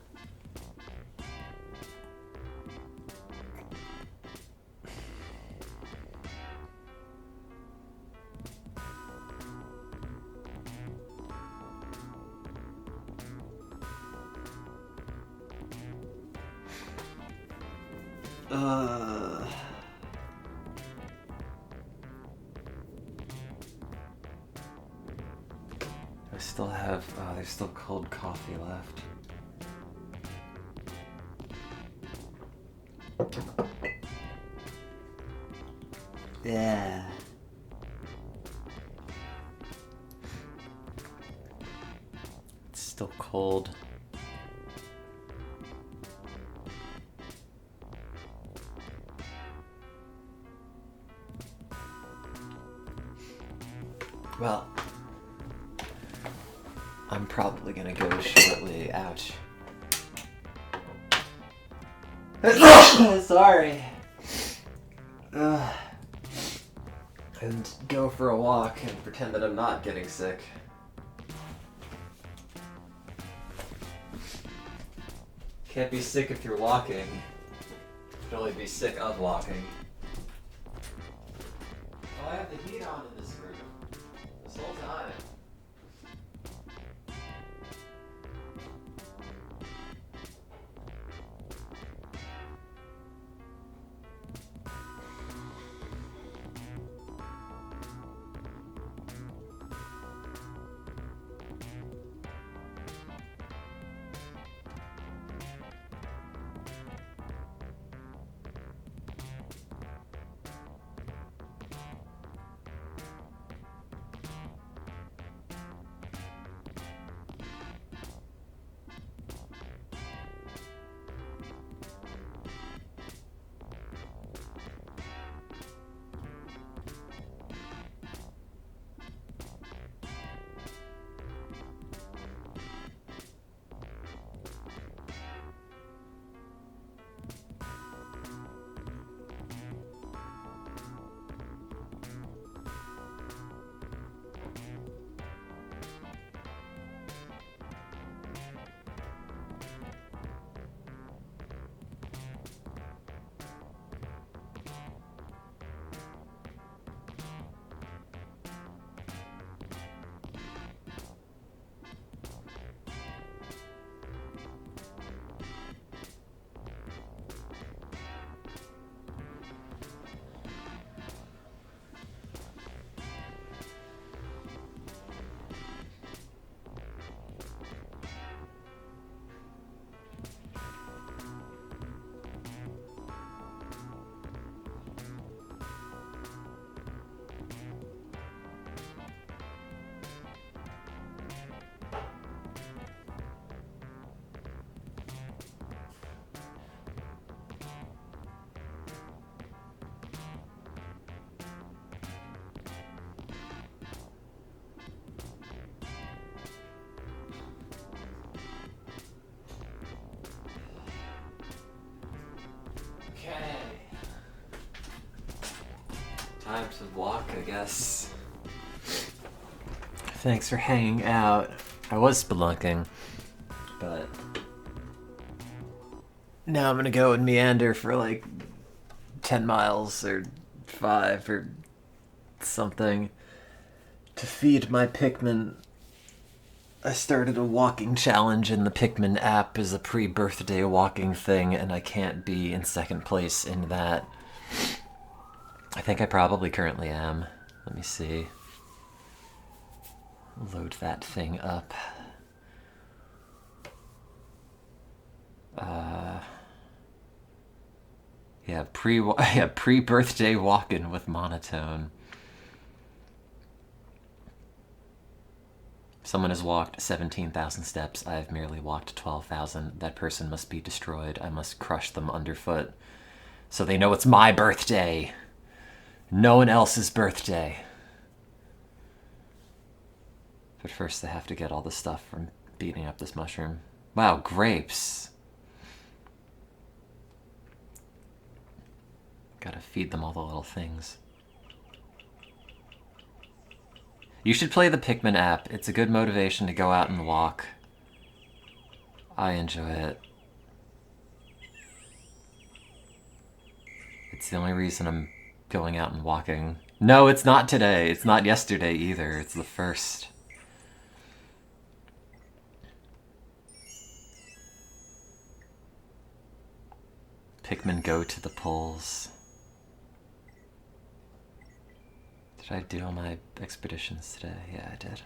I still have, there's still cold coffee left. Yeah. It's still cold. Well, I'm probably gonna go shortly. Ouch. Sorry. And go for a walk and pretend that I'm not getting sick. Can't be sick if you're walking. You can only be sick of walking. Oh, I have the heat on in this room. This whole time. Time to walk, I guess. Thanks for hanging out. I was spelunking, but now I'm gonna go and meander for like 10 miles or 5 or something to feed my Pikmin. I started a walking challenge in the Pikmin app as a pre-birthday walking thing, and I can't be in second place in that. I think I probably currently am. Let me see. Load that thing up. Yeah, pre-birthday walking with monotone. Someone has walked 17,000 steps. I have merely walked 12,000. That person must be destroyed. I must crush them underfoot so they know it's my birthday. No one else's birthday. But first, I have to get all the stuff from beating up this mushroom. Wow, grapes. Gotta feed them all the little things. You should play the Pikmin app. It's a good motivation to go out and walk. I enjoy it. It's the only reason I'm going out and walking. No, it's not today. It's not yesterday either. It's the 1st. Pikmin go to the polls. Did I do all my expeditions today? Yeah, I did.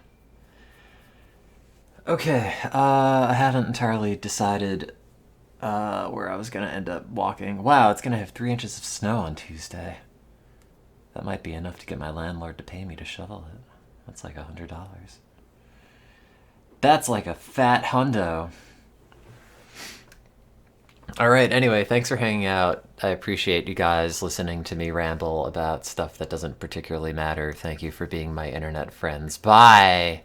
Okay, I haven't entirely decided where I was going to end up walking. Wow, it's going to have 3 inches of snow on Tuesday. That might be enough to get my landlord to pay me to shovel it. That's like $100. That's like a fat hundo. Alright, anyway, thanks for hanging out. I appreciate you guys listening to me ramble about stuff that doesn't particularly matter. Thank you for being my internet friends. Bye!